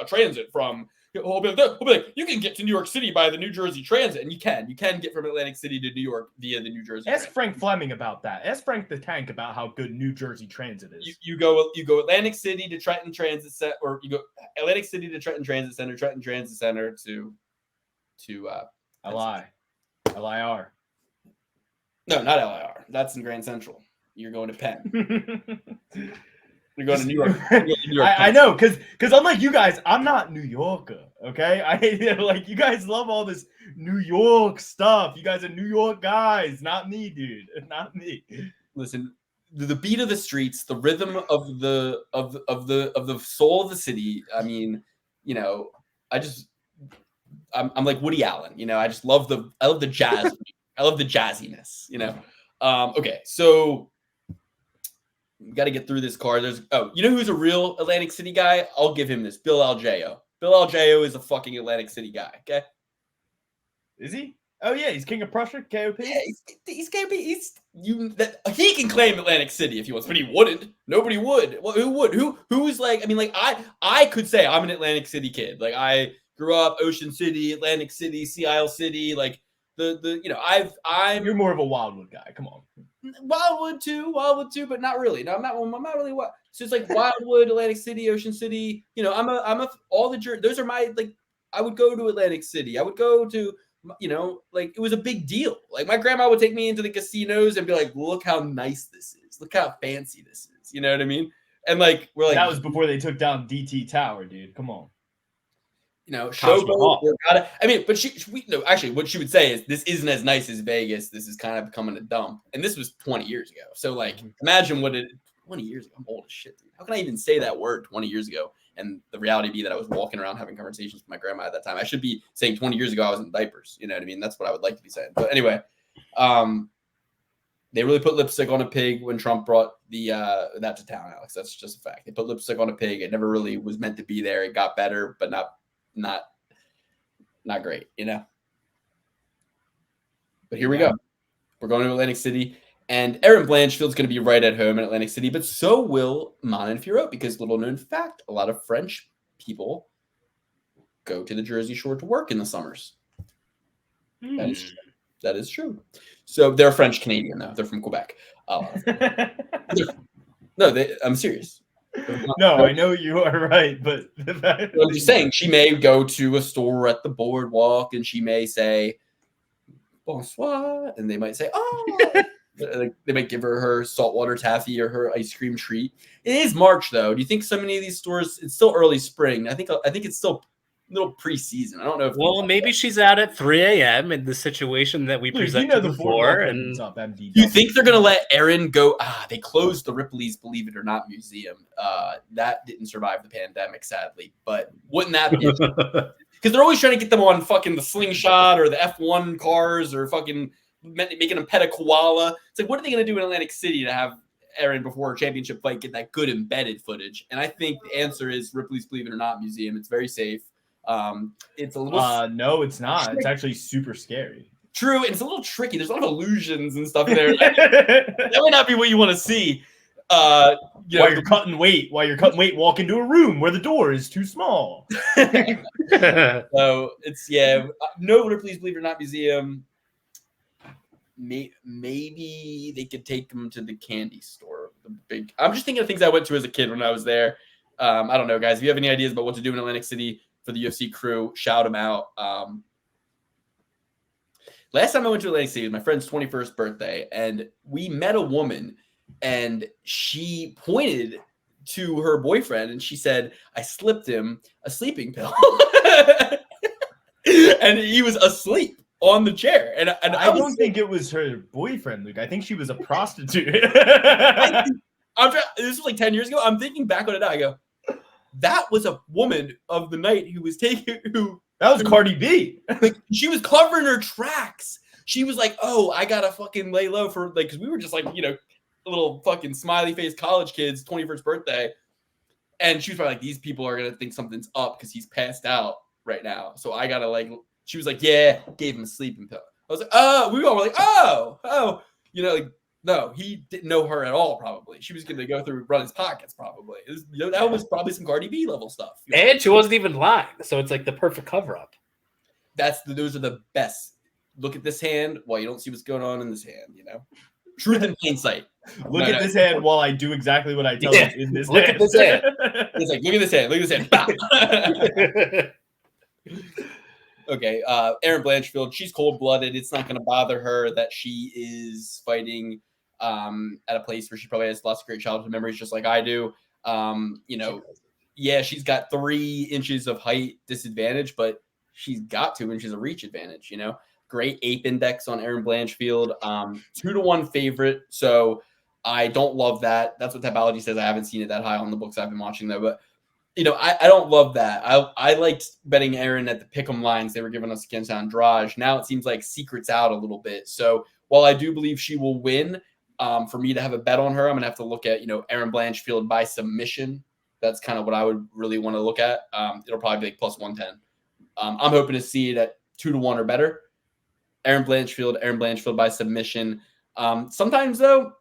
transit from. He'll be like, you can get to New York City by the New Jersey Transit, and you can get from Atlantic City to New York via the New Jersey. Ask Transit. Frank Fleming about that. Ask Frank the Tank about how good New Jersey Transit is. You go Atlantic City to Trenton Transit Center, or you go Atlantic City to Trenton Transit Center to LIR. No, not LIR. That's in Grand Central. You're going to Penn. We're going to New York. We're going to New York. I know, because unlike you guys, I'm not New Yorker. Okay, like you guys love all this New York stuff. You guys are New York guys, not me, dude, not me. Listen, the beat of the streets, the rhythm of the soul of the city. I mean, you know, I'm like Woody Allen. You know, I love the jazz. I love the jazziness. You know. Okay, so we got to get through this card. You know who's a real Atlantic City guy? I'll give him this. Bill Algeo. Bill Algeo is a fucking Atlantic City guy. Okay. Is he? Oh yeah, he's King of Prussia, KOP. Yeah, he's KOP. He can claim Atlantic City if he wants, but he wouldn't. Nobody would. Well, who would? Who's like? I mean, like I could say I'm an Atlantic City kid. Like I grew up Ocean City, Atlantic City, Sea Isle City. Like the you know I'm. You're more of a Wildwood guy. Come on. Wildwood too, but not really. No, I'm not really what. So it's like Wildwood, Atlantic City, Ocean City. You know, I'm a all the those are my like. I would go to Atlantic City. I would go to. You know, like it was a big deal. Like my grandma would take me into the casinos and be like, "Look how nice this is. Look how fancy this is." You know what I mean? And like we're like, that was before they took down DT Tower, dude. Come on. You know, showboat. I mean, but actually, what she would say is, "This isn't as nice as Vegas. This is kind of becoming a dump." And this was 20 years ago. So like, imagine 20 years ago. I'm old as shit, dude. How can I even say that word 20 years ago? And the reality be that I was walking around having conversations with my grandma at that time. I should be saying 20 years ago I was in diapers. You know what I mean? That's what I would like to be saying. But anyway, they really put lipstick on a pig when Trump brought that to town, Alex. That's just a fact. They put lipstick on a pig. It never really was meant to be there. It got better, but not great, you know? But here we go. We're going to Atlantic City. And Erin Blanchfield's going to be right at home in Atlantic City, but so will Manon and Fiorot, because little known fact, a lot of French people go to the Jersey Shore to work in the summers. That is true. So they're French Canadian, though. They're from Quebec. No, I'm serious. No, I know you are right, but I'm just saying she may go to a store at the boardwalk and she may say bonsoir, and they might say, oh. They might give her saltwater taffy or her ice cream treat. It is March, though. Do you think so many of these stores? It's still early spring. I think it's still a little preseason. I don't know if. Well, maybe she's out at 3 a.m. in the situation that we presented before. And do you think they're gonna let Erin go? They closed the Ripley's Believe It or Not museum. That didn't survive the pandemic, sadly. But wouldn't that be? Because they're always trying to get them on fucking the slingshot or the F1 cars or fucking. Making them pet a koala. It's like, what are they going to do in Atlantic City to have Erin before her championship fight get that good embedded footage? And I think the answer is Ripley's Believe It or Not museum. It's very safe. It's a little. No, it's not. Tricky. It's actually super scary. True, and it's a little tricky. There's a lot of illusions and stuff there. That might not be what you want to see. While you're cutting weight, walk into a room where the door is too small. So it's no Ripley's Believe It or Not museum. Maybe they could take them to the candy store. I'm just thinking of things I went to as a kid when I was there. I don't know, guys. If you have any ideas about what to do in Atlantic City for the UFC crew, shout them out. Last time I went to Atlantic City was my friend's 21st birthday, and we met a woman, and she pointed to her boyfriend, and she said, "I slipped him a sleeping pill," and he was asleep on the chair. And I don't think it was her boyfriend, Luke. I think she was a prostitute. This was like 10 years ago. I'm thinking back on it now. I go, that was a woman of the night who was that was Cardi B. Like, she was covering her tracks. She was like, oh, I gotta fucking lay low for like, because we were just like, you know, little fucking smiley face college kids, 21st birthday. And she was probably like, these people are gonna think something's up because he's passed out right now. So I gotta like. She was like, yeah, gave him a sleeping pill. I was like, oh, we all were like, oh, you know, like, no, he didn't know her at all, probably. She was going to go through, run his pockets, probably. That was probably some Cardi B level stuff. And she wasn't even lying. So it's like the perfect cover up. Those are the best. Look at this hand while you don't see what's going on in this hand, you know? Truth in plain sight. Look at this hand while I do exactly what I tell you in this look hand. At this hand. It's like, look at this hand. Look at this hand. Okay, Erin Blanchfield, she's cold-blooded. It's not going to bother her that she is fighting at a place where she probably has lots of great childhood memories, just like I do. You know, yeah, she's got 3 inches of height disadvantage, but she's got 2 inches of reach advantage. You know, great ape index on Erin Blanchfield, 2-1 favorite. So I don't love that. That's what Typology says. I haven't seen it that high on the books I've been watching though, but you know, I don't love that. I liked betting Erin at the pick'em lines they were giving us against Andrade. Now it seems like secret's out a little bit. So while I do believe she will win, for me to have a bet on her, I'm gonna have to look at, you know, Erin Blanchfield by submission. That's kind of what I would really want to look at. It'll probably be like plus 110. I'm hoping to see it at 2-1 or better. Erin Blanchfield by submission. Sometimes though,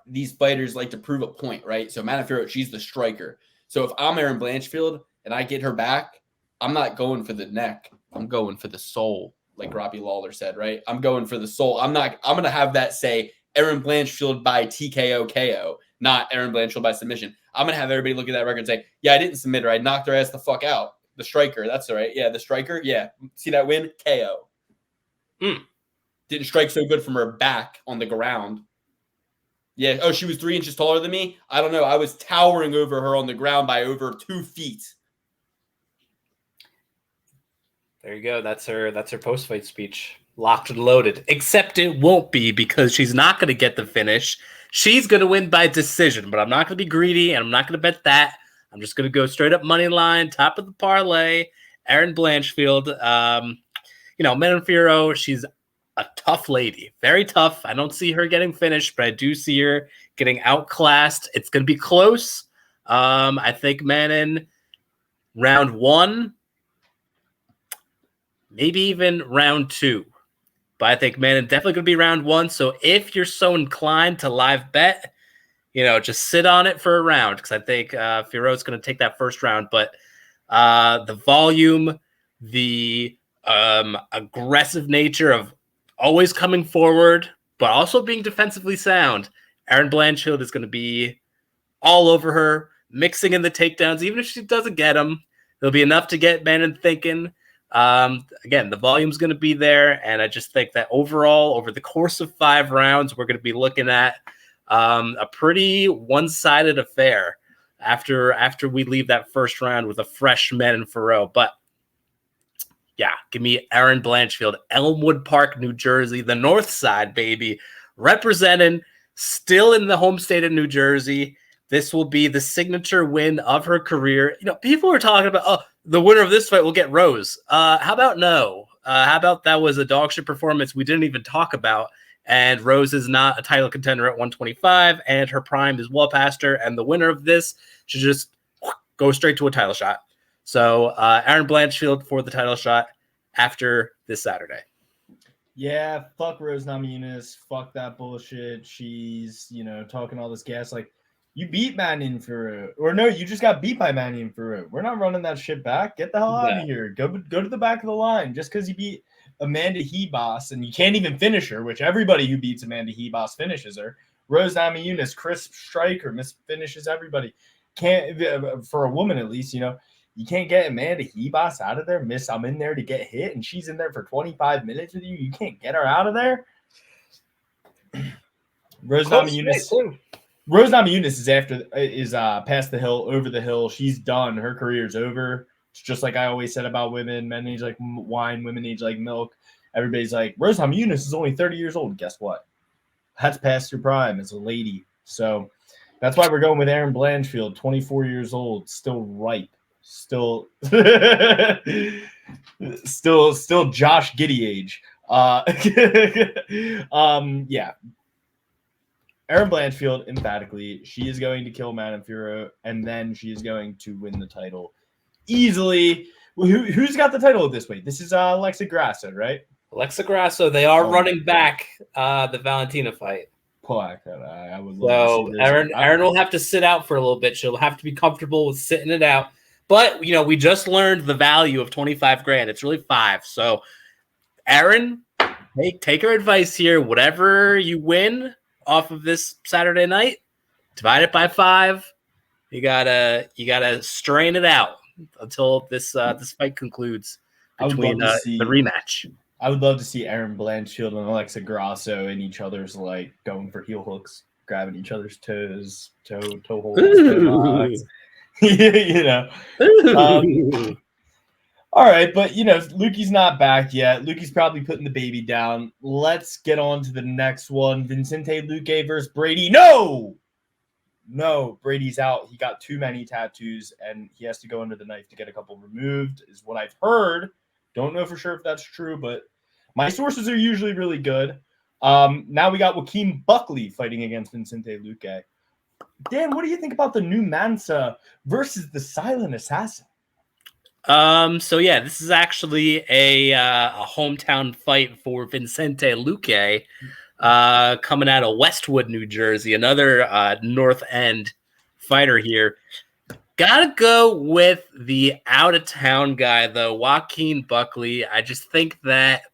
these fighters like to prove a point, right? So Manon Fiorot, she's the striker. So if I'm Erin Blanchfield and I get her back, I'm not going for the neck. I'm going for the soul, like Robbie Lawler said, right? I'm going for the soul. I'm going to have that say Erin Blanchfield by TKO KO, not Erin Blanchfield by submission. I'm going to have everybody look at that record and say, yeah, I didn't submit her. I knocked her ass the fuck out. The striker, that's all right. Yeah, the striker. Yeah. See that win? KO. Didn't strike so good from her back on the ground. Yeah. Oh, she was 3 inches taller than me. I don't know. I was towering over her on the ground by over 2 feet. There you go. That's her post-fight speech. Locked and loaded. Except it won't be, because she's not going to get the finish. She's going to win by decision, but I'm not going to be greedy, and I'm not going to bet that. I'm just going to go straight up money line, top of the parlay. Erin Blanchfield. You know, Manon Fiorot, she's a tough lady, very tough. I don't see her getting finished, but I do see her getting outclassed. It's going to be close. I think Manon round 1, maybe even round 2. But I think Manon definitely going to be round 1. So if you're so inclined to live bet, you know, just sit on it for a round, because I think Fiorot's going to take that first round. But the volume, the aggressive nature of always coming forward, but also being defensively sound, Erin Blanchfield is going to be all over her, mixing in the takedowns. Even if she doesn't get them, there'll be enough to get Manon thinking. Again, the volume's going to be there, and I just think that overall, over the course of 5 rounds, we're going to be looking at a pretty one-sided affair after we leave that first round with a fresh Manon Fiorot. But yeah, give me Erin Blanchfield, Elmwood Park, New Jersey, the North Side, baby, representing, still in the home state of New Jersey. This will be the signature win of her career. You know, people were talking about, oh, the winner of this fight will get Rose. How about no? How about that was a dog shit performance we didn't even talk about, and Rose is not a title contender at 125, and her prime is well past her, and the winner of this should just go straight to a title shot. So Erin Blanchfield for the title shot after this Saturday. Yeah, fuck Rose Namajunas. Fuck that bullshit. She's, you know, talking all this gas like, you beat Manon Fiorot. Or no, you just got beat by Manon Fiorot. We're not running that shit back. Get the hell out of here. Go to the back of the line. Just because you beat Amanda Hebos and you can't even finish her, which everybody who beats Amanda Hebos finishes her. Rose Namajunas, crisp striker, finishes everybody. Can't, for a woman at least, you know, you can't get Amanda Hebos out of there. Miss, I'm in there to get hit, and she's in there for 25 minutes with you. You can't get her out of there. Rose Namajunas is past the hill, over the hill. She's done. Her career's over. It's just like I always said about women. Men age like wine, women age like milk. Everybody's like, Rose Namajunas is only 30 years old. Guess what? That's past your prime as a lady. So that's why we're going with Erin Blanchfield, 24 years old, still ripe. Still Josh Giddey age. Yeah. Erin Blanchfield, emphatically, she is going to kill Manon Fiorot, and then she is going to win the title easily. Who's got the title this week? This is Alexa Grasso, right? Alexa Grasso. They are running back the Valentina fight. I would love to see this. Erin will have to sit out for a little bit. She'll have to be comfortable with sitting it out. But, you know, we just learned the value of 25 grand. It's really 5. So, Erin, take her advice here. Whatever you win off of this Saturday night, divide it by 5. You gotta strain it out until this fight concludes between the rematch. I would love to see Erin Blanchfield and Alexa Grasso and each other's like going for heel hooks. grabbing each other's toes, toe holes, toe locks. You know. All right, but Lukey's not back yet. Lukey's probably putting the baby down. Let's get on to the next one. Vicente Luque versus Brady. No, Brady's out. He got too many tattoos, and he has to go under the knife to get a couple removed, is what I've heard. Don't know for sure if that's true, but my sources are usually really good. Now we got Joaquin Buckley fighting against Vicente Luque. Dan, what do you think about the new Mansa versus the Silent Assassin? So yeah, this is actually a hometown fight for Vicente Luque, coming out of Westwood, New Jersey, another North End fighter here. Gotta go with the out-of-town guy, though, Joaquin Buckley. I just think that,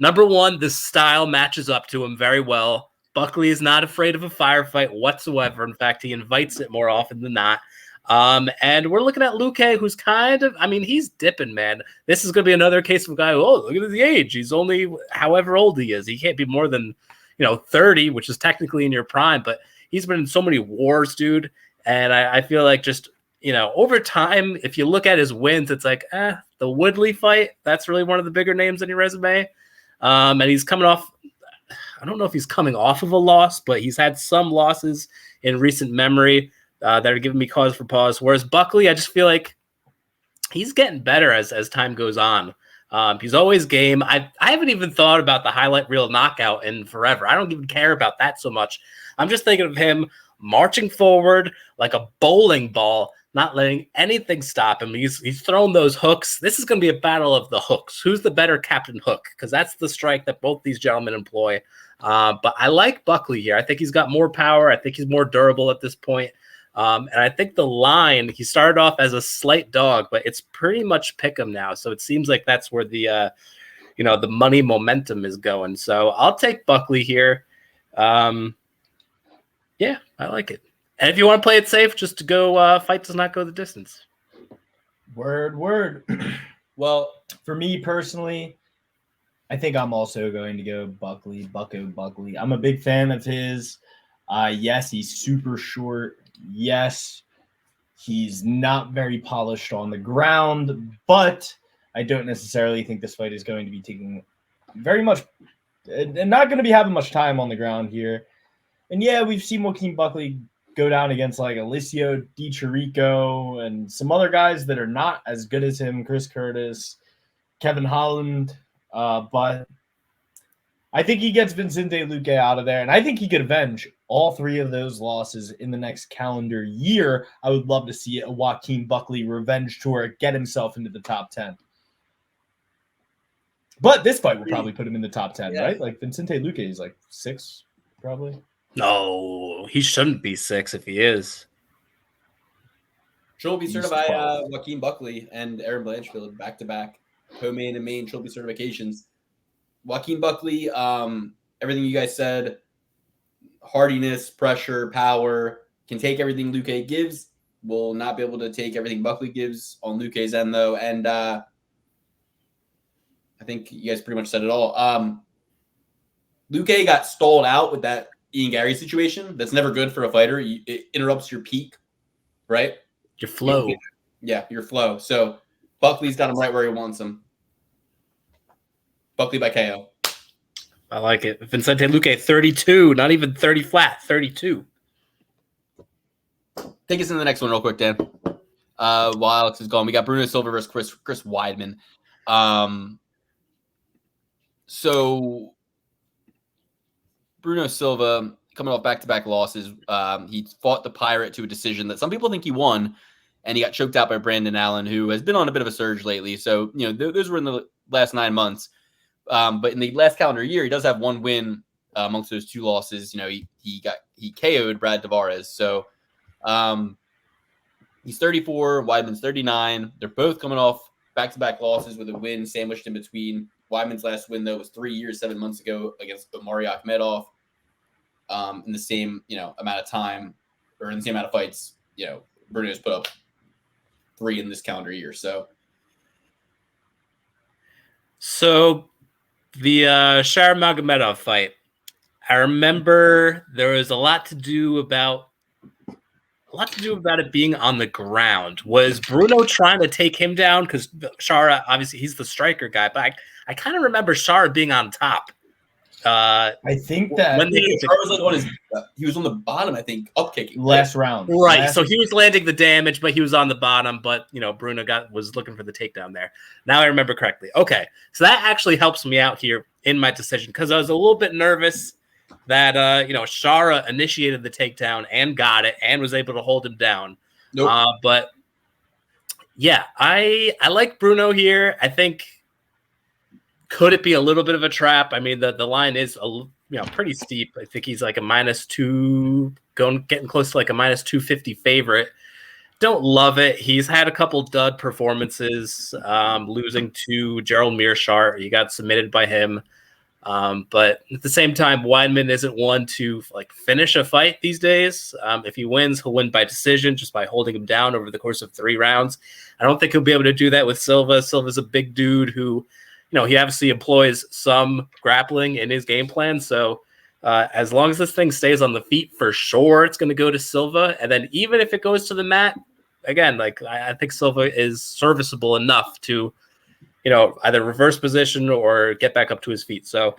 number one, the style matches up to him very well. Buckley is not afraid of a firefight whatsoever. In fact, he invites it more often than not. And we're looking at Luque, who's he's dipping, man. This is going to be another case of a guy, look at the age. He's only however old he is. He can't be more than, 30, which is technically in your prime, but he's been in so many wars, dude. And I feel like just, over time, if you look at his wins, it's like, the Woodley fight, that's really one of the bigger names on your resume. And he's coming off, I don't know if he's coming off of a loss, but he's had some losses in recent memory that are giving me cause for pause. Whereas Buckley, I just feel like he's getting better as time goes on. He's always game. I haven't even thought about the highlight reel knockout in forever. I don't even care about that so much. I'm just thinking of him marching forward like a bowling ball, not letting anything stop him. He's thrown those hooks. This is going to be a battle of the hooks. Who's the better Captain Hook? Because that's the strike that both these gentlemen employ. But I like Buckley here. I think he's got more power. I think he's more durable at this point. And I think the line, he started off as a slight dog, but it's pretty much pick 'em now. So it seems like that's where the money momentum is going. So I'll take Buckley here. Yeah, I like it. And if you want to play it safe, just to go fight does not go the distance. Word. Well, for me personally, I think I'm also going to go Buckley. I'm a big fan of his. Yes, he's super short. Yes, he's not very polished on the ground, but I don't necessarily think this fight is going to be taking very much and not going to be having much time on the ground here. And yeah, we've seen Joaquin Buckley go down against like Alicio Di Chirico and some other guys that are not as good as him, Chris Curtis, Kevin Holland. But I think he gets Vicente Luque out of there, and I think he could avenge all three of those losses in the next calendar year. I would love to see a Joaquin Buckley revenge tour get himself into the top 10. But this fight will probably put him in the top 10, right? Like Vicente Luque is like 6, probably. No, he shouldn't be 6 if he is. Trilby certified by Joaquin Buckley and Erin Blanchfield back-to-back co-main and main Trilby certifications. Joaquin Buckley, everything you guys said, hardiness, pressure, power, can take everything Luque gives. Will not be able to take everything Buckley gives on Luque's end, though. And I think you guys pretty much said it all. Luque got stalled out with that Ian Gary situation. That's never good for a fighter. It interrupts your peak, right? Your flow. Yeah, your flow. So Buckley's got him right where he wants him. Buckley by KO. I like it. Vicente Luque, 32, not even 30 flat, 32. Take us in the next one real quick, Dan. While Alex is gone, we got Bruno Silva versus Chris Weidman. So Bruno Silva coming off back-to-back losses. He fought the Pirate to a decision that some people think he won, and he got choked out by Brandon Allen, who has been on a bit of a surge lately. So, those were in the last 9 months. But in the last calendar year, he does have one win amongst those 2 losses. He KO'd Brad Tavares. So he's 34, Weidman's 39. They're both coming off back-to-back losses with a win sandwiched in between. Weidman's last win, though, was 3 years, 7 months ago against Omari Akhmedov. In the same, amount of time, or in the same amount of fights, Bruno's put up 3 in this calendar year. So the Sharon Magomedov fight, I remember there was a lot to do about it being on the ground. Was Bruno trying to take him down? Because Shara, obviously, he's the striker guy, but I kind of remember Shara being on top. I think that When was like on his, he was on the bottom, I think, up kicking. last round. Right, so he was landing the damage, but he was on the bottom. But Bruno was looking for the takedown there. Now I remember correctly. Okay, so that actually helps me out here in my decision because I was a little bit nervous that Shara initiated the takedown and got it and was able to hold him down. Nope. But yeah, I like Bruno here. I think could it be a little bit of a trap? I mean, the line is pretty steep. I think he's like a -2, getting close to like a -250 favorite. Don't love it. He's had a couple dud performances, losing to Gerald Mearshart. He got submitted by him. But at the same time, Weidman isn't one to finish a fight these days. If he wins, he'll win by decision just by holding him down over the course of 3 rounds. I don't think he'll be able to do that with Silva. Silva's a big dude who, he obviously employs some grappling in his game plan. So as long as this thing stays on the feet, for sure, it's going to go to Silva. And then even if it goes to the mat, again, I think Silva is serviceable enough to, either reverse position or get back up to his feet. So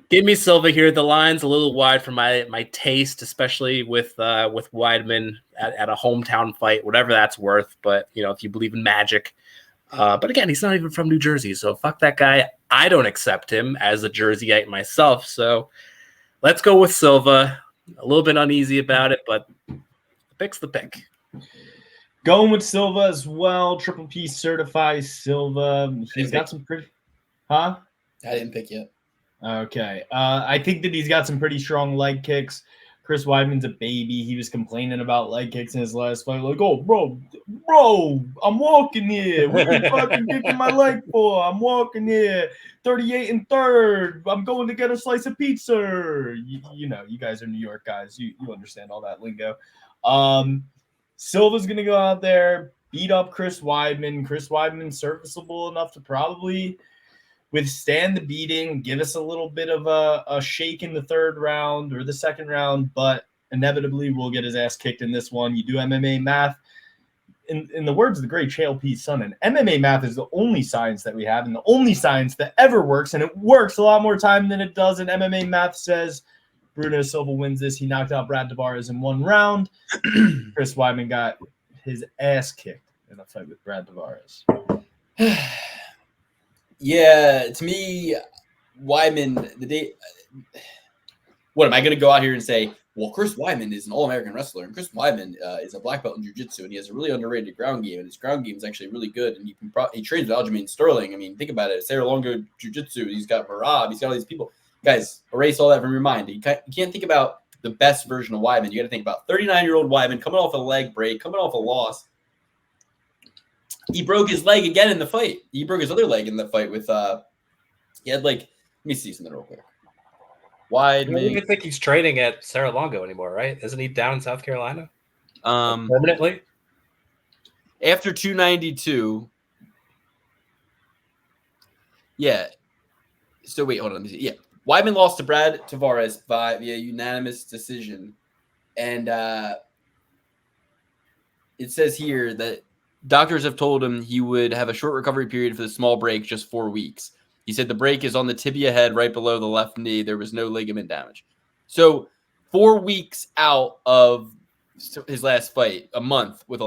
give me Silva here. The line's a little wide for my taste, especially with Weidman at a hometown fight, whatever that's worth. But, if you believe in magic. But again, he's not even from New Jersey, so fuck that guy. I don't accept him as a Jerseyite myself. So let's go with Silva. A little bit uneasy about it, but the pick's the pick. Going with Silva as well. Triple P certified Silva. He's got some pretty. Huh? I didn't pick yet. Okay. I think that he's got some pretty strong leg kicks. Chris Weidman's a baby. He was complaining about leg kicks in his last fight. Like, oh, bro, I'm walking here. What are you fucking kicking my leg for? I'm walking here. 38 and third. I'm going to get a slice of pizza. You guys are New York guys. You understand all that lingo. Silva's going to go out there, beat up Chris Weidman. Chris Weidman's serviceable enough to probably withstand the beating, give us a little bit of a shake in the 3rd round or the 2nd round, but inevitably will get his ass kicked in this one. You do MMA math. In the words of the great Chael P. Sonnen, MMA math is the only science that we have and the only science that ever works, and it works a lot more time than it does. And MMA math says Bruno Silva wins this. He knocked out Brad Tavares in 1 round. Chris Weidman got his ass kicked in a fight with Brad Tavares. Yeah, to me, Weidman, what am I going to go out here and say, well, Chris Weidman is an All-American wrestler, and Chris Weidman is a black belt in jiu-jitsu, and he has a really underrated ground game, and his ground game is actually really good, and he trains with Aljamain Sterling. I mean, think about it. Sarah Longo jiu-jitsu, he's got Marab, he's got all these people. Guys, erase all that from your mind. You can't think about the best version of Weidman. You got to think about 39-year-old Weidman coming off a leg break, coming off a loss. He broke his leg again in the fight. He broke his other leg in the fight with he had let me see something real quick. I don't even think he's training at Sarah Longo anymore, right? Isn't he down in South Carolina? Permanently? After 292. Yeah. So wait, hold on. Yeah. Weidman lost to Brad Tavares via unanimous decision. And it says here that doctors have told him he would have a short recovery period for the small break, just 4 weeks. He said the break is on the tibia head right below the left knee. There was no ligament damage. So 4 weeks out of his last fight, a month with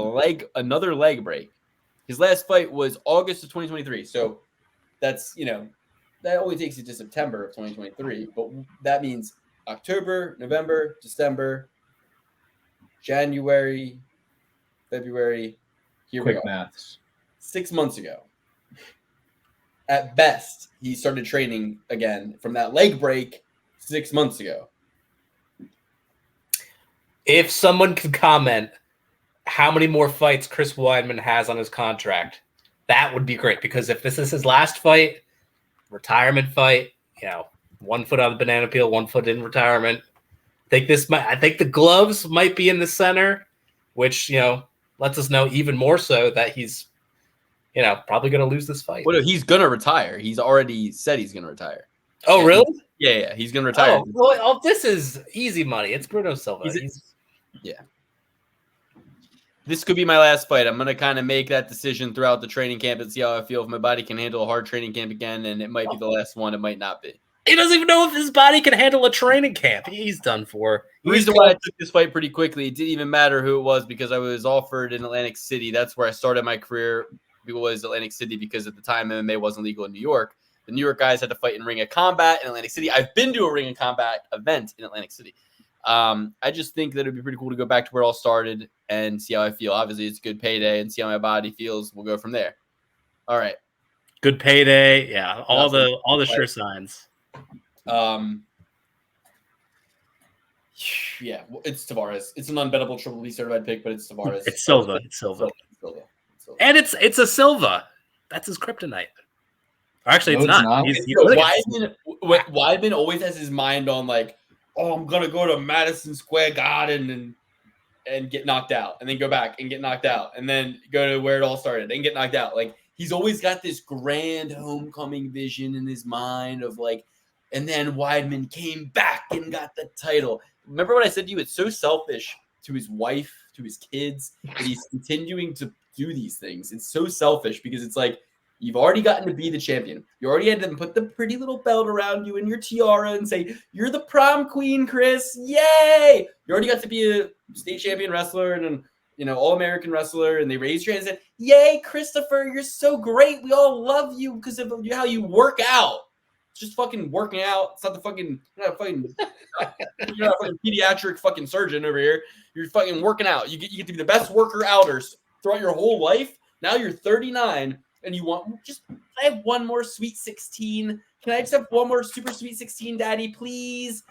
another leg break. His last fight was August of 2023. So that's, that only takes you to September of 2023. But that means October, November, December, January, February. Here Quick we go. Maths. 6 months ago. At best, he started training again from that leg break 6 months ago. If someone could comment how many more fights Chris Weidman has on his contract, that would be great. Because if this is his last fight, retirement fight, 1 foot on the banana peel, 1 foot in retirement. I think the gloves might be in the center, which, lets us know even more so that he's, probably going to lose this fight. Well, no, he's going to retire. He's already said he's going to retire. Oh, really? Yeah, he's gonna retire. This is easy money. It's Bruno Silva. This could be my last fight. I'm gonna kind of make that decision throughout the training camp and see how I feel. If my body can handle a hard training camp again, and it might be the last one, it might not be. He doesn't even know if his body can handle a training camp. He's done for. The reason why I took this fight pretty quickly, it didn't even matter who it was because I was offered in Atlantic City. That's where I started my career. It was Atlantic City because at the time MMA wasn't legal in New York. The New York guys had to fight in Ring of Combat in Atlantic City. I've been to a Ring of Combat event in Atlantic City. I just think that it'd be pretty cool to go back to where it all started and see how I feel. Obviously, it's a good payday and see how my body feels. We'll go from there. All right. Good payday. Yeah. All the sure signs. Yeah, it's Tavares. It's an unbettable Triple B certified pick, but it's Tavares. It's Silva. And it's a Silva. That's his kryptonite. Actually, it's not. Weidman always has his mind on like, oh, I'm gonna go to Madison Square Garden and get knocked out, and then go back and get knocked out, and then go to where it all started and get knocked out. Like he's always got this grand homecoming vision in his mind of like, and then Weidman came back and got the title. Remember what I said to you? It's so selfish to his wife, to his kids, that he's continuing to do these things. It's so selfish because it's like, you've already gotten to be the champion. You already had them put the pretty little belt around you and your tiara and say, you're the prom queen, Chris. Yay! You already got to be a state champion wrestler and an all-American wrestler, and they raised your hand and said, yay, Christopher, you're so great. We all love you because of how you work out. It's just fucking working out. It's not you're not a fucking pediatric fucking surgeon over here. You're fucking working out. You get to be the best worker outers throughout your whole life. Now you're 39 and you want I have one more Sweet 16. Can I just have one more Super Sweet 16, Daddy, please?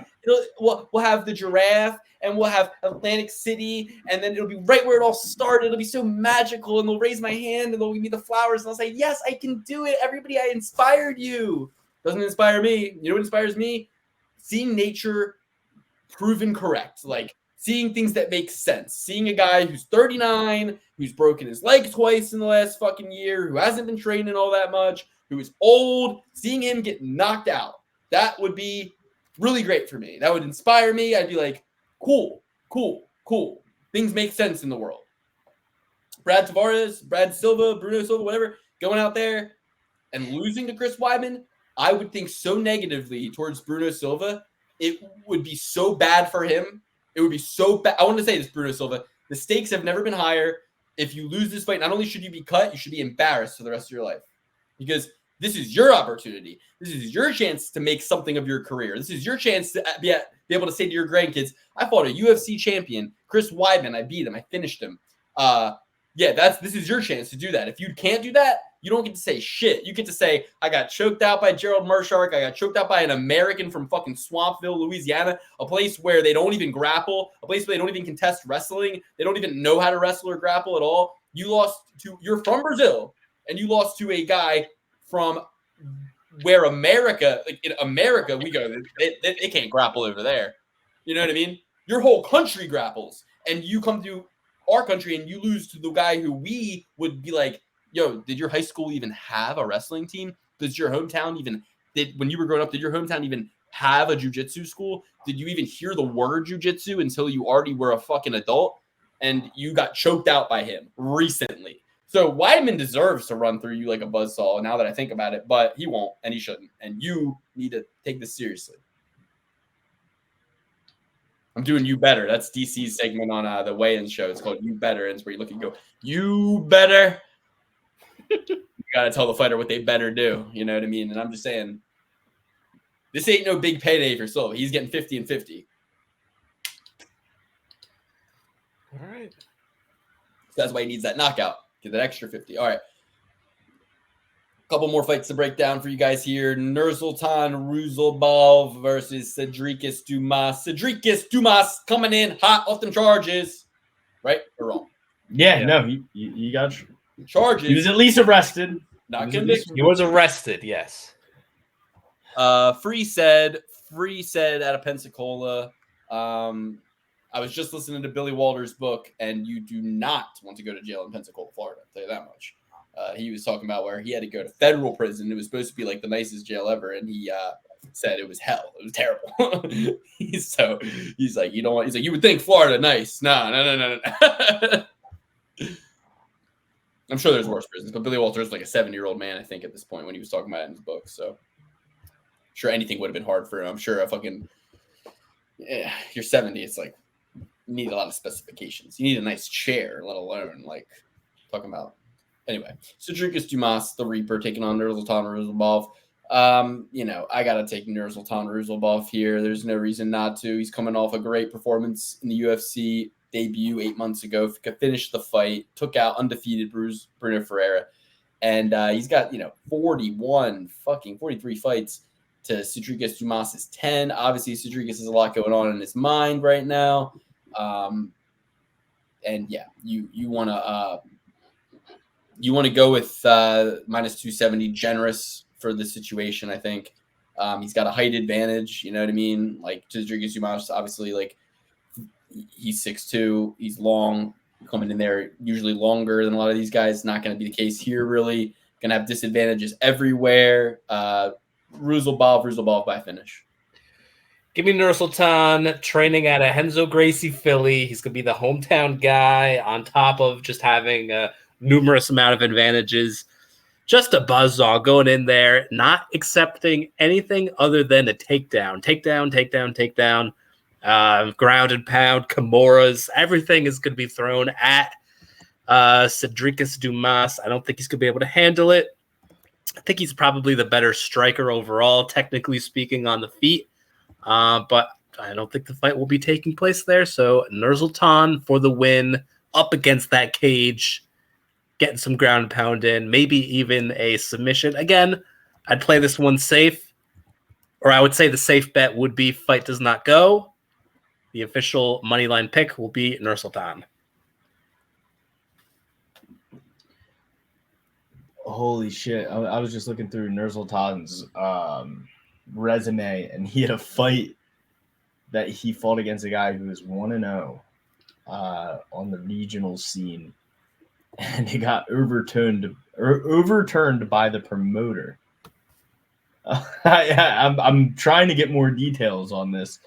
We'll have the giraffe and we'll have Atlantic City, and then it'll be right where it all started. It'll be so magical, and they'll raise my hand and they'll give me the flowers and I'll say, yes, I can do it. Everybody, I inspired you. Doesn't inspire me. You know what inspires me? Seeing nature proven correct. Like seeing things that make sense. Seeing a guy who's 39, who's broken his leg twice in the last fucking year, who hasn't been training all that much, who is old, seeing him get knocked out. That would be really great for me. That would inspire me. I'd be like, cool. Things make sense in the world. Brad Tavares, Brad Silva, Bruno Silva, whatever, going out there and losing to Chris Weidman, I would think so negatively towards Bruno Silva. It would be so bad for him. It would be so bad. I want to say this, Bruno Silva. The stakes have never been higher. If you lose this fight, not only should you be cut, you should be embarrassed for the rest of your life. Because this is your opportunity. This is your chance to make something of your career. This is your chance to be able to say to your grandkids, I fought a UFC champion, Chris Weidman. I beat him. I finished him. This is your chance to do that. If you can't do that, you don't get to say shit. You get to say, I got choked out by Gerald Mershark. I got choked out by an American from fucking Swampville, Louisiana, a place where they don't even grapple, a place where they don't even contest wrestling. They don't even know how to wrestle or grapple at all. You're from Brazil, and you lost to a guy from where America, like in America, we go, they can't grapple over there. You know what I mean? Your whole country grapples, and you come to our country and you lose to the guy who we would be like, yo, did your high school even have a wrestling team? Does your hometown when you were growing up, did your hometown even have a jiu-jitsu school? Did you even hear the word jiu-jitsu until you already were a fucking adult? And you got choked out by him recently. So Weidman deserves to run through you like a buzzsaw now that I think about it, but he won't and he shouldn't. And you need to take this seriously. I'm doing You Better. That's DC's segment on the weigh-in show. It's called You Better. And it's where you look and go, you better. You got to tell the fighter what they better do. You know what I mean? And I'm just saying, this ain't no big payday for Silva. He's getting 50 and 50. All right. So that's why he needs that knockout. Get that extra 50. All right. Couple more fights to break down for you guys here. Nursultan Ruzalbov versus Cedricus Dumas. Cedricus Dumas coming in hot off them charges. Right or wrong? Yeah. No, he got charges. He was at least arrested. Not convicted. He was arrested, yes. Free said out of Pensacola. I was just listening to Billy Walters' book, and you do not want to go to jail in Pensacola, Florida. I'll tell you that much. He was talking about where he had to go to federal prison. It was supposed to be like the nicest jail ever, and he said it was hell. It was terrible. He's like, you don't want, he's like, you would think Florida nice. No. I'm sure there's worse prisons, but Billy Walter is like a 70-year-old man, I think, at this point when he was talking about it in his book. So I'm sure anything would have been hard for him. I'm sure you're 70. It's like you need a lot of specifications. You need a nice chair, let alone like talking about. Anyway, Cedric Dumas, the Reaper, taking on Nursultan Rosalbov. I got to take Nursultan Rosalbov here. There's no reason not to. He's coming off a great performance in the UFC debut 8 months ago. Finished the fight, took out undefeated Bruno Ferreira. And he's got, 43 fights to Cedric Dumas's 10. Obviously, Cedric has a lot going on in his mind right now. You want to go with minus 270 generous for the situation, I think. He's got a height advantage, you know what I mean? Like Cedric Dumas, obviously, like he's 6'2", he's long, coming in there usually longer than a lot of these guys. Not going to be the case here, really. Going to have disadvantages everywhere. Rosalbov by finish. Give me Nursultan training at a Henzo Gracie Philly. He's going to be the hometown guy on top of just having a numerous amount of advantages. Just a buzzsaw going in there, not accepting anything other than a takedown. Ground and pound, Kimuras, everything is going to be thrown at Cedric Dumas. I don't think he's going to be able to handle it. I think he's probably the better striker overall, technically speaking, on the feet. But I don't think the fight will be taking place there. So Nursultan for the win, up against that cage, getting some ground and pound in, maybe even a submission. Again, I'd play this one safe, or I would say the safe bet would be fight does not go. The official moneyline pick will be Nursultan. Holy shit. I was just looking through Nursultan's resume, and he had a fight that he fought against a guy who was 1-0 on the regional scene, and it got overturned by the promoter. I'm trying to get more details on this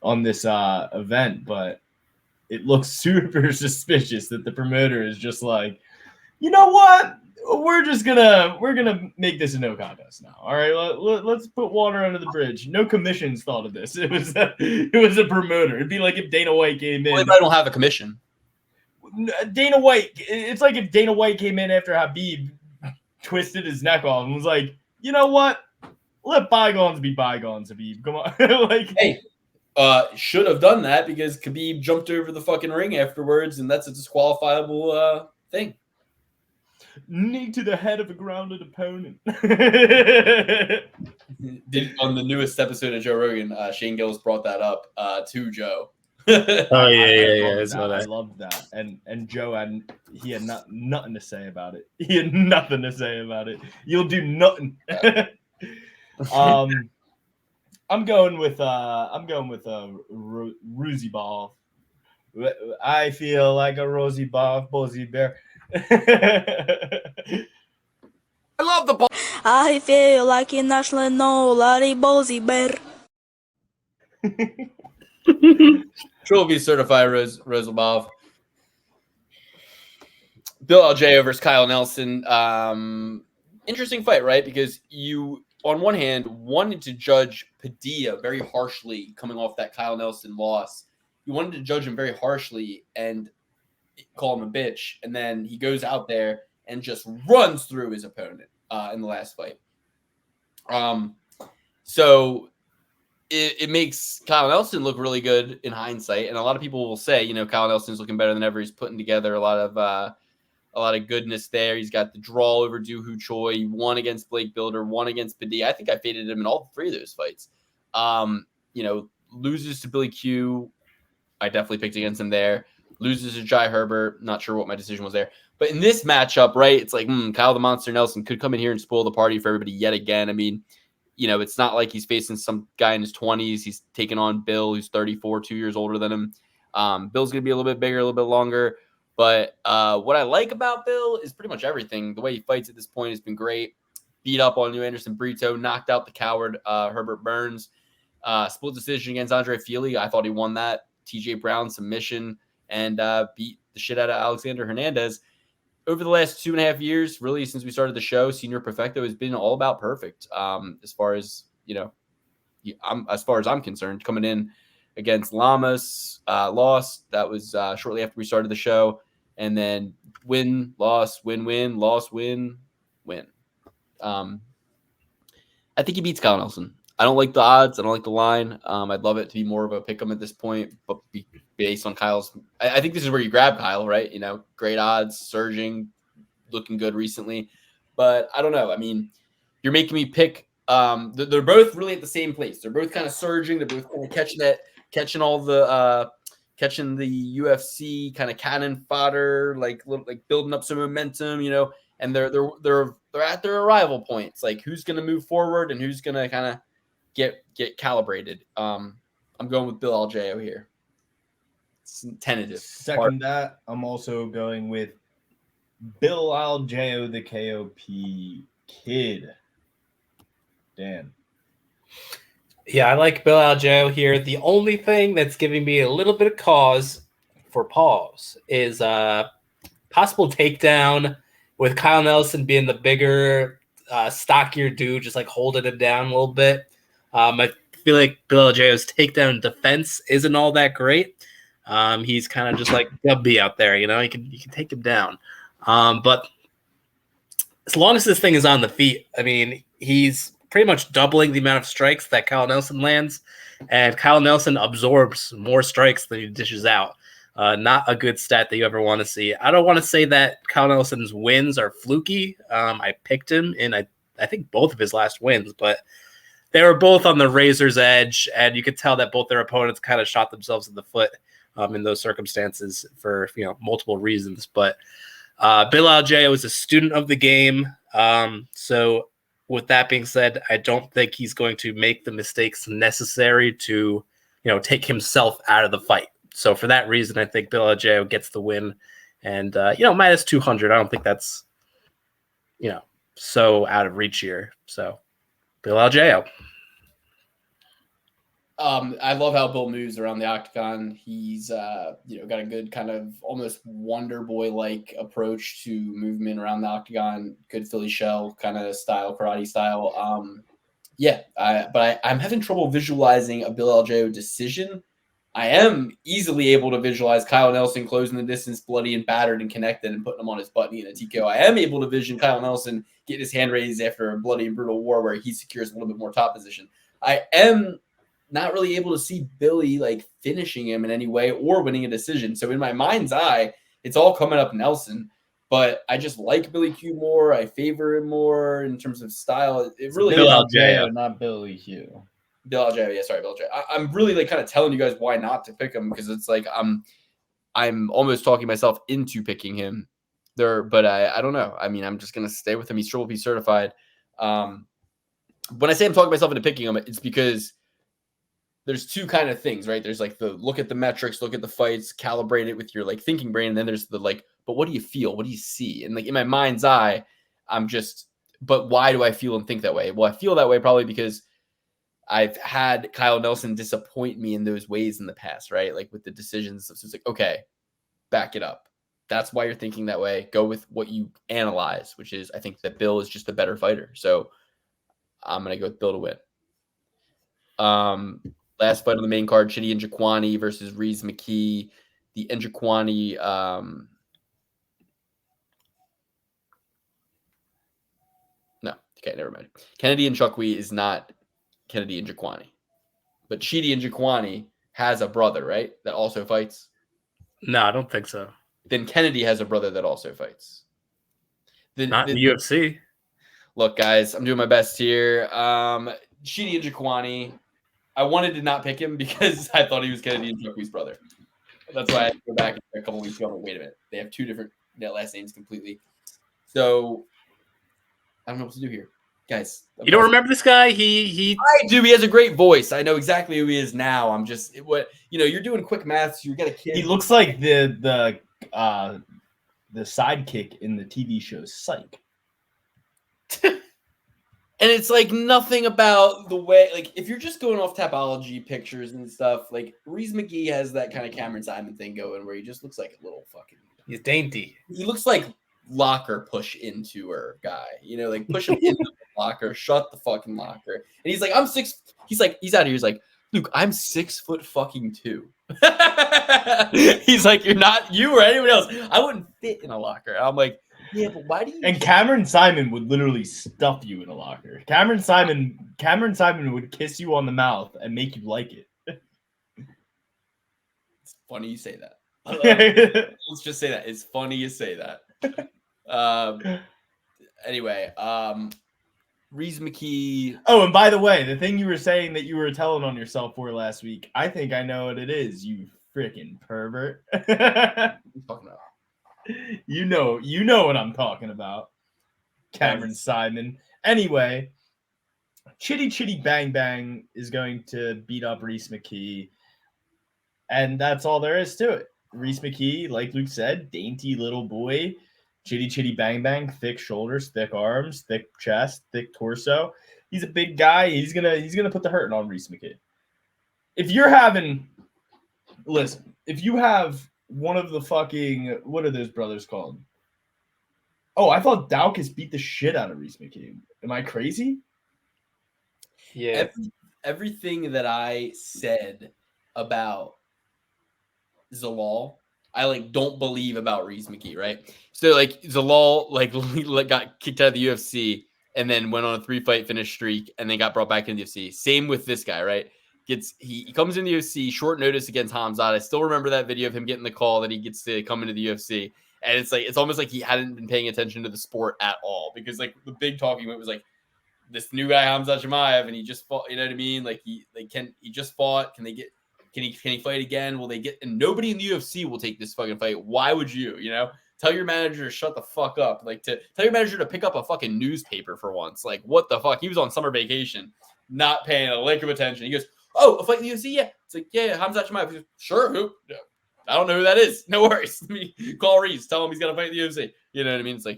event, but it looks super suspicious that the promoter is just like, you know what? We're gonna make this a no contest now. All right, let's put water under the bridge. No commissions thought of this. It was a promoter. It'd be like if Dana White came in. Well, I don't have a commission. Dana White. It's like if Dana White came in after Habib twisted his neck off and was like, you know what? Let bygones be bygones, Habib. Come on, hey. Should have done that because Khabib jumped over the fucking ring afterwards, and that's a disqualifiable thing. Knee to the head of a grounded opponent. On the newest episode of Joe Rogan, Shane Gillis brought that up to Joe. Yeah. I loved that. And Joe had nothing to say about it. He had nothing to say about it. You'll do nothing. I'm going with Rosy Ball. I feel like a Rosy Ball, Bozzy Bear. I love the ball. I feel like a national Larry Bozzy Bear. Trophy certified Rosalbov. Bill Algeo versus Kyle Nelson. Interesting fight, right? Because you, on one hand, wanted to judge Padilla very harshly coming off that Kyle Nelson loss. You wanted to judge him very harshly and call him a bitch. And then he goes out there and just runs through his opponent in the last fight. So it makes Kyle Nelson look really good in hindsight. And a lot of people will say, Kyle Nelson's looking better than ever. He's putting together a lot of goodness there. He's got the draw over Doo Ho Choi. He won against Blake Builder, won against Padilla. I think I faded him in all three of those fights. Loses to Billy Q. I definitely picked against him there. Loses to Jai Herbert. Not sure what my decision was there. But in this matchup, right, it's like Kyle the Monster Nelson could come in here and spoil the party for everybody yet again. I mean, it's not like he's facing some guy in his 20s. He's taking on Bill, who's 34, 2 years older than him. Bill's going to be a little bit bigger, a little bit longer. But what I like about Bill is pretty much everything. The way he fights at this point has been great. beat up on New Anderson Brito, knocked out the coward Herbert Burns. Split decision against Andre Fili. I thought he won that. TJ Brown submission and beat the shit out of Alexander Hernandez. Over the last 2.5 years, really since we started the show, Senior Perfecto has been all about perfect. As far as I'm concerned, coming in against Lamas, lost. That was shortly after we started the show, and then win, loss, win, loss, win. I think he beats Kyle Nelson. I don't like the odds. I don't like the line. I'd love it to be more of a pick 'em at this point, but based on Kyle's, I think this is where you grab Kyle, right? Great odds, surging, looking good recently. But I don't know. I mean, you're making me pick. They're both really at the same place. They're both kind of surging. They're both kind of catching the UFC kind of cannon fodder, like building up some momentum, And they're at their arrival points. Like who's going to move forward and who's going to kind of get calibrated. I'm going with Bill Algeo here. It's tentative. Second that. I'm also going with Bill Algeo, the KOP kid. Dan. Yeah, I like Bill Algeo here. The only thing that's giving me a little bit of cause for pause is possible takedown with Kyle Nelson being the bigger, stockier dude, just like holding him down a little bit. I feel like Bill Algeo's takedown defense isn't all that great. He's kind of just like Gubby out there, you can take him down. But as long as this thing is on the feet, I mean, he's pretty much doubling the amount of strikes that Kyle Nelson lands, and Kyle Nelson absorbs more strikes than he dishes out. Not a good stat that you ever want to see. I don't want to say that Kyle Nelson's wins are fluky. I picked him in, I think, both of his last wins, but they were both on the razor's edge, and you could tell that both their opponents kind of shot themselves in the foot in those circumstances for multiple reasons. But Bill Algeo is a student of the game. So with that being said, I don't think he's going to make the mistakes necessary to take himself out of the fight. So for that reason, I think Bill Algeo gets the win, and minus 200. I don't think that's so out of reach here. So Bill Algeo. I love how Bill moves around the octagon. He's got a good kind of almost Wonder Boy like approach to movement around the octagon. Good Philly shell kind of style, karate style. But I'm having trouble visualizing a Bill Algeo decision. I am easily able to visualize Kyle Nelson closing the distance, bloody and battered and connected, and putting him on his butt knee in a TKO. I am able to vision Kyle Nelson get his hand raised after a bloody and brutal war where he secures a little bit more top position. I am not really able to see Billy like finishing him in any way or winning a decision. So in my mind's eye, it's all coming up Nelson. But I just like Billy Q more. I favor him more in terms of style. It really Bill Algeo, not Billy Q. Bill Algeo, yeah, sorry, Bill Algeo. I'm really like kind of telling you guys why not to pick him, because it's like I'm almost talking myself into picking him there, but I don't know. I mean, I'm just gonna stay with him. He's Triple P certified. When I say I'm talking myself into picking him, it's because there's two kind of things, right? There's like the look at the metrics, look at the fights, calibrate it with your like thinking brain, and then there's the like, but what do you feel? What do you see? And like in my mind's eye, but why do I feel and think that way? Well, I feel that way probably because I've had Kyle Nelson disappoint me in those ways in the past, right? Like with the decisions. So it's like, okay, back it up. That's why you're thinking that way. Go with what you analyze, which is I think that Bill is just a better fighter. So I'm going to go with Bill to win. Last fight on the main card, Chidi Njokuani versus Reese McKee. The Njokuani, no, okay, never mind. Kennedy Njokuani is not Kennedy Njokuani, but Chidi Njokuani has a brother, right? That also fights. No, I don't think so. Then Kennedy has a brother that also fights. Not in the UFC. Look, guys, I'm doing my best here. Chidi Njokuani. I wanted to not pick him because I thought he was Kennedy Njokuani's brother. That's why I had to go back a couple weeks ago. Wait a minute. They have two different last names completely. So I don't know what to do here. Guys. You don't remember this guy? He I do. He has a great voice. I know exactly who he is now. I'm just you're doing quick maths. You got a kid. He looks like the sidekick in the TV show Psych. And it's like nothing about the way, like if you're just going off Tapology pictures and stuff, like Reese McGee has that kind of Cameron Simon thing going where he just looks like a little fucking. He's dainty. He looks like locker push into her guy, like push him into the locker, shut the fucking locker. And he's like, I'm 6. He's like, he's out of here. He's like, Luke, I'm 6'2". He's like, you're not you or anyone else. I wouldn't fit in a locker. I'm like, yeah, but why do you? And Cameron Simon would literally stuff you in a locker. Cameron Simon would kiss you on the mouth and make you like it. It's funny you say that. Let's just say that. It's funny you say that. Anyway, Reese McKee. Oh, and by the way, the thing you were saying that you were telling on yourself for last week, I think I know what it is, you freaking pervert. What are you talking about? You know what I'm talking about. Cameron Simon. Anyway, Chitty Chitty Bang Bang is going to beat up Reese McKee. And that's all there is to it. Reese McKee, like Luke said, dainty little boy. Chitty Chitty Bang Bang, thick shoulders, thick arms, thick chest, thick torso. He's a big guy. He's gonna put the hurting on Reese McKee. If you have one of the fucking, what are those brothers called? Oh, I thought Daukus beat the shit out of Reese McKee. Am I crazy? Yeah. Everything that I said about Zalal, I don't believe about Reese McKee, right? So Zalal got kicked out of the UFC and then went on a 3-fight finish streak and then got brought back into the UFC. Same with this guy, right? He comes in the UFC short notice against Hamzat. I still remember that video of him getting the call that he gets to come into the UFC, and it's almost like he hadn't been paying attention to the sport at all, because the big talking point was this new guy Hamzat Chimaev, and he just fought. You know what I mean? He just fought. Can he fight again? Will they get? And nobody in the UFC will take this fucking fight. Why would you? Tell your manager to shut the fuck up. To tell your manager to pick up a fucking newspaper for once. What the fuck? He was on summer vacation, not paying a lick of attention. He goes, "Oh, a fight in the UFC? Yeah." It's yeah, Hamzat Chimaev. He goes, "Sure, who? I don't know who that is. No worries. Let me call Reese. Tell him he's gonna fight in the UFC." You know what I mean? It's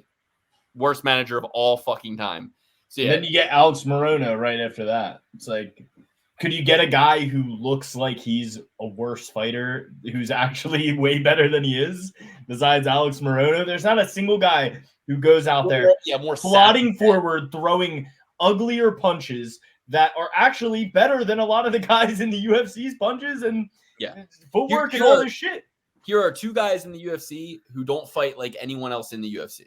worst manager of all fucking time. So yeah. And then you get Alex Morono right after that. It's could you get a guy who looks like he's a worse fighter who's actually way better than he is besides Alex Morono? There's not a single guy who goes out there more plodding forward, throwing uglier punches that are actually better than a lot of the guys in the UFC's punches and footwork and all this shit. Here are 2 guys in the UFC who don't fight like anyone else in the UFC.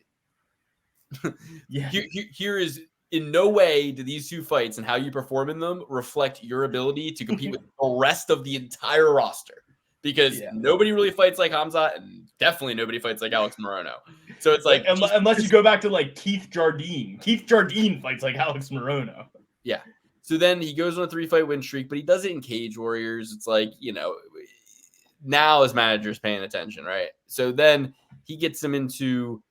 Yeah. Here is, in no way do these 2 fights and how you perform in them reflect your ability to compete with the rest of the entire roster, because nobody really fights like Hamzat, and definitely nobody fights like Alex Morono. So it's unless you go back to Keith Jardine. Keith Jardine fights like Alex Morono. Yeah. So then he goes on a 3-fight win streak, but he does it in Cage Warriors. It's now his manager's paying attention, right? So then he gets him into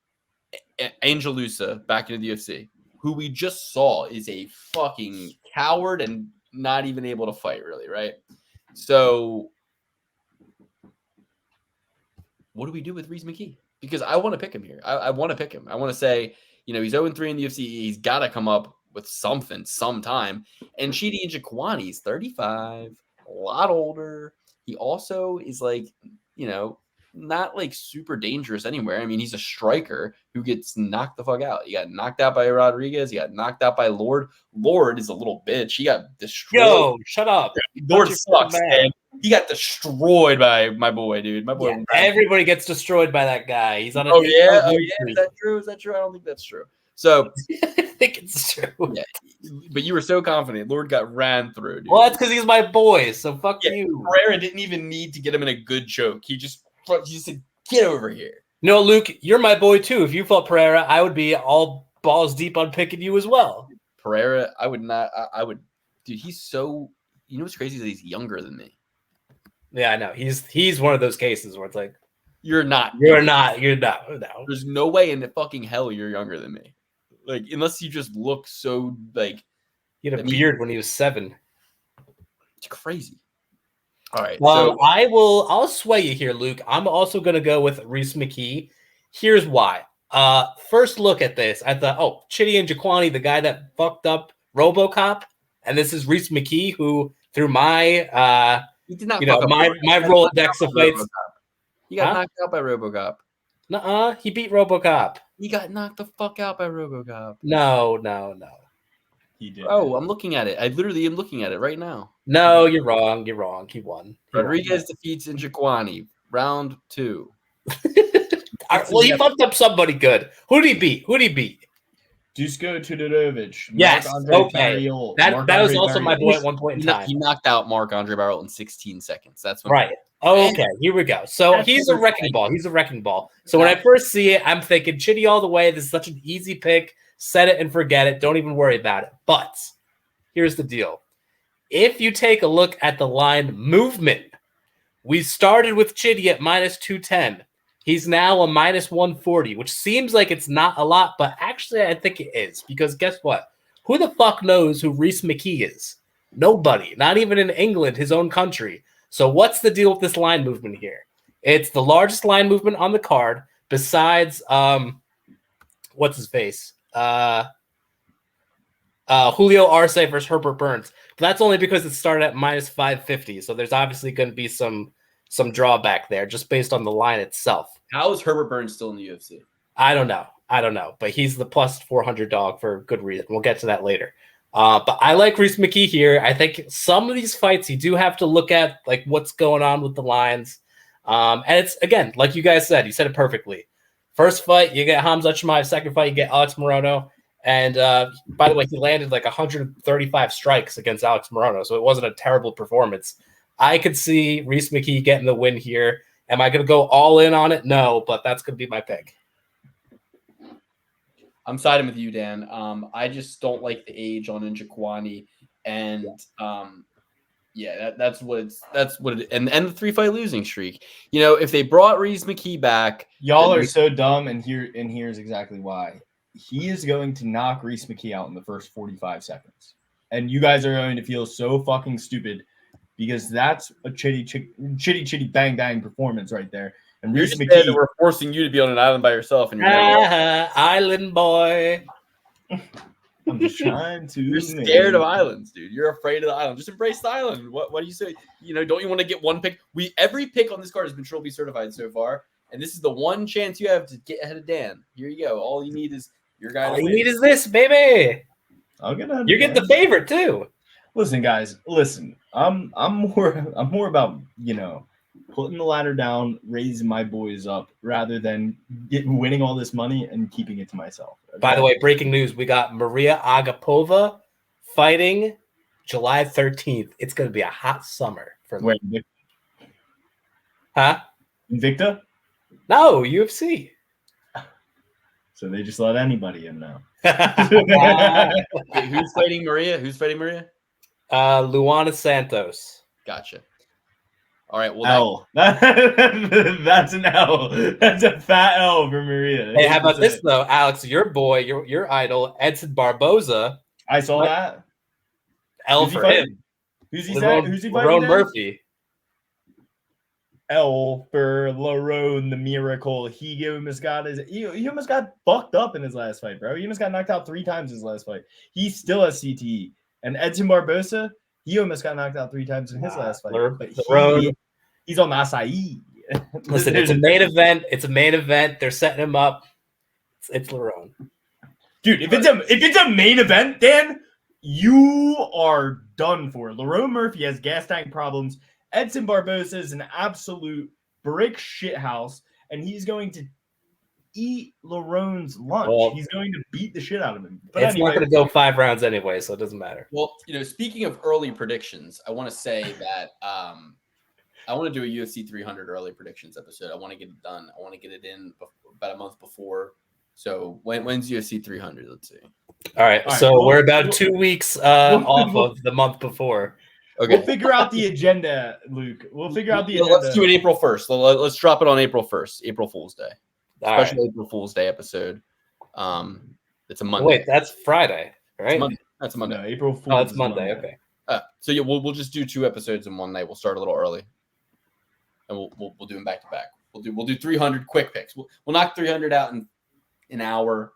Angel Lusa back into the UFC, who we just saw is a fucking coward and not even able to fight, really, right? So what do we do with Reese McKee? Because I want to pick him here. I want to pick him. I want to say, he's 0-3 in the UFC. He's got to come up with something sometime. And Chidi Njokuani's 35, a lot older. He also is not super dangerous anywhere. I mean, he's a striker who gets knocked the fuck out. He got knocked out by Rodriguez. He got knocked out by Lord. Lord is a little bitch. He got destroyed. Yo, shut up. Lord sucks, man. He got destroyed by my boy, dude. My boy. Yeah, everybody gets destroyed by that guy. He's on a. Oh yeah. Is that true? Is that true? I don't think that's true. So I think it's true. Yeah, but you were so confident. Lord got ran through. Dude. Well, that's because he's my boy. So fuck you. Pereira didn't even need to get him in a good choke. He just said, "Get over here." No, Luke, you're my boy too. If you fought Pereira, I would be all balls deep on picking you as well. Pereira, I would not. I would, dude. He's so. You know what's crazy is that he's younger than me. Yeah, I know. He's one of those cases where it's you're not. No. There's no way in the fucking hell you're younger than me. Unless you just look so he had a beard when he was 7. It's crazy. All right. I'll sway you here, Luke. I'm also gonna go with Reese McKee. Here's why. First look at this. I thought, Chidi Njokuani, the guy that fucked up RoboCop, and this is Reese McKee, who through my He did not. my Rolodex of fights. He got knocked out by RoboCop. Nuh-uh, he beat RoboCop. He got knocked the fuck out by RoboCop. No. He did. Oh, I'm looking at it. I literally am looking at it right now. No, you're wrong. He won. Rodriguez defeats Njokwani, round 2. Well, he fucked up somebody good. Who did he beat? Dusko Tudorovic. Yes. Marc-Andre Okay. Barriol, That was Marc-Andre also my Barriol. boy at one point in time. He knocked out Marc-Andre Barriol in 16 seconds. That's when Right. Okay, here we go. So he's a wrecking ball. So when I first see it, I'm thinking Chitty all the way. This is such an easy pick. Set it and forget it. Don't even worry about it. But here's the deal. If you take a look at the line movement, we started with Chitty at minus 210. He's now a minus 140, which seems like it's not a lot, but actually I think it is. Because guess what? Who the fuck knows who Reese McKee is? Nobody. Not even in England, his own country. So what's the deal with this line movement here? It's the largest line movement on the card besides what's his face? Julio Arce versus Herbert Burns. But that's only because it started at minus 550. So there's obviously going to be some drawback there just based on the line itself. How is Herbert Burns still in the UFC? I don't know. But he's the plus 400 dog for good reason. We'll get to that later. But I like Reese McKee here. I think some of these fights you do have to look at like what's going on with the lines. And it's, again, like you guys said, you said it perfectly. First fight, you get Hamza Chimaev. Second fight, you get Alex Morono. And by the way, he landed like 135 strikes against Alex Morono, so it wasn't a terrible performance. I could see Reese McKee getting the win here. Am I going to go all in on it? No, but that's going to be my pick. I'm siding with you, Dan. I just don't like the age on Njokwani, and that's what it. And the 3-fight losing streak. You know, if they brought Reese McKee back, Y'all are so dumb, and here's exactly why. He is going to knock Reese McKee out in the first 45 seconds, and you guys are going to feel so fucking stupid because that's a chitty bang bang performance right there. And Reese Reese McKee, McKee, we're forcing you to be on an island by yourself, and you're Island boy. I'm just trying to. You're scared of islands, dude. You're afraid of the island. Just embrace the island. What do you say? You know, don't you want to get one pick? Every pick on this card has been trophy certified so far, and this is the one chance you have to get ahead of Dan. Here you go. All you need is your guy. All you need is this, baby. You're getting the favorite too. Listen, guys. Listen, I'm more about putting the ladder down, raising my boys up, rather than winning all this money and keeping it to myself. Okay? By the way, breaking news: we got Maria Agapova fighting July 13th. It's going to be a hot summer for me. Wait, Huh? Invicta? No, UFC. So they just let anybody in now. Wait, who's fighting Maria? Luana Santos. Gotcha. All right. Well, L. That's an L. That's a fat L for Maria. Hey, how about this though, Alex? Your boy, your idol, Edson Barboza. I saw that. L Who's he for fighting? him. Who's he fighting? Lerone Murphy. L for Lerone the Miracle. He almost got fucked up in his last fight, bro. He almost got knocked out 3 times in his last fight. He still has CTE. And Edson Barboza, he almost got knocked out 3 times in his last fight. But he's on the acai. Listen, it's a main event. They're setting him up. It's Lerone. Dude, if it's a main event, Dan, you are done for. Lerone Murphy has gas tank problems. Edson Barboza is an absolute brick shithouse, and he's going to eat Lerone's lunch. Well, he's going to beat the shit out of him. But it's anyway, not going to go 5 rounds anyway, so it doesn't matter. Well, speaking of early predictions, I want to say that I want to do a UFC 300 early predictions episode. I want to get it done. I want to get it in about a month before. So when's UFC 300? Let's see. All right. So we're about 2 weeks off of the month before. Okay. We'll figure out the agenda, Luke. We'll figure out the agenda. Let's do it April 1st. Let's drop it on April 1st, April Fool's Day. Special April Fool's Day episode. It's a Monday. Wait, that's Friday, right? That's a Monday. No, April Fool's. Oh, it's Monday. Okay. So yeah, we'll just do 2 episodes in one night. We'll start a little early, and we'll do them back to back. We'll do 300 quick picks. We'll knock 300 out in an hour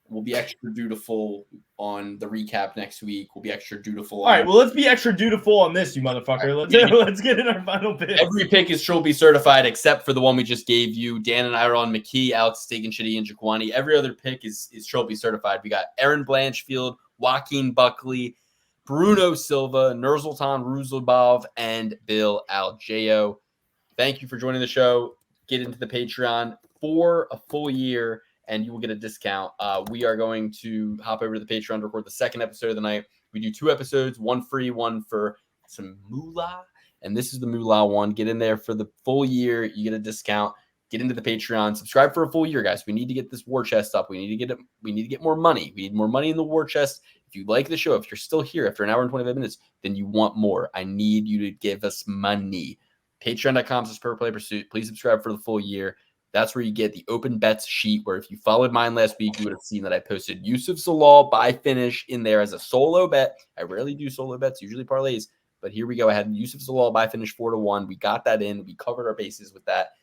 We'll be extra dutiful on the recap next week. We'll be extra dutiful. All right, well, let's be extra dutiful on this, you motherfucker. Let's get in our final pick. Every pick is trophy certified except for the one we just gave you. Dan and I are on McKee, Alex Stegan, Shitty, and Jaquani. Every other pick is trophy certified. We got Erin Blanchfield, Joaquin Buckley, Bruno Silva, Nursultan Ruzlabov, and Bill Aljeo. Thank you for joining the show. Get into the Patreon for a full year, and you will get a discount. We are going to hop over to the Patreon to record the second episode of the night. We do 2 episodes, one free, one for some moolah. And this is the moolah one. Get in there for the full year. You get a discount. Get into the Patreon. Subscribe for a full year, guys. We need to get this war chest up. We need to get it. We need to get more money. We need more money in the war chest. If you like the show, if you're still here after an hour and 25 minutes, then you want more. I need you to give us money. Patreon.com/PerPlayPursuit. Please subscribe for the full year. That's where you get the open bets sheet, where if you followed mine last week, you would have seen that I posted Yusuf Salal by finish in there as a solo bet. I rarely do solo bets, usually parlays, but here we go. I had Yusuf Salal by finish 4-1. We got that in. We covered our bases with that.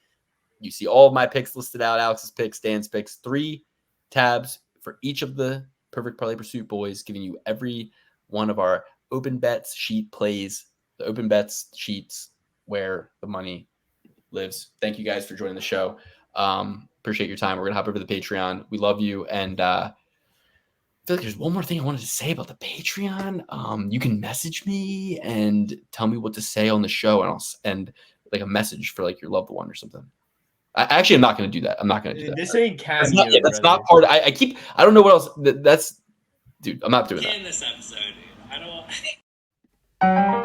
You see all of my picks listed out, Alex's picks, Dan's picks, 3 tabs for each of the Perfect Parlay Pursuit boys, giving you every one of our open bets sheet plays, the open bets sheets where the money lives. Thank you guys for joining the show. Appreciate your time. We're gonna hop over to the Patreon. We love you, and I feel like there's one more thing I wanted to say about the Patreon. You can message me and tell me what to say on the show, and I'll send like a message for like your loved one or something. I'm not gonna do that. I'm not gonna do that. This ain't cameo. That's not part. I don't know what else. That's dude. I'm not doing that. In this episode, dude. I don't.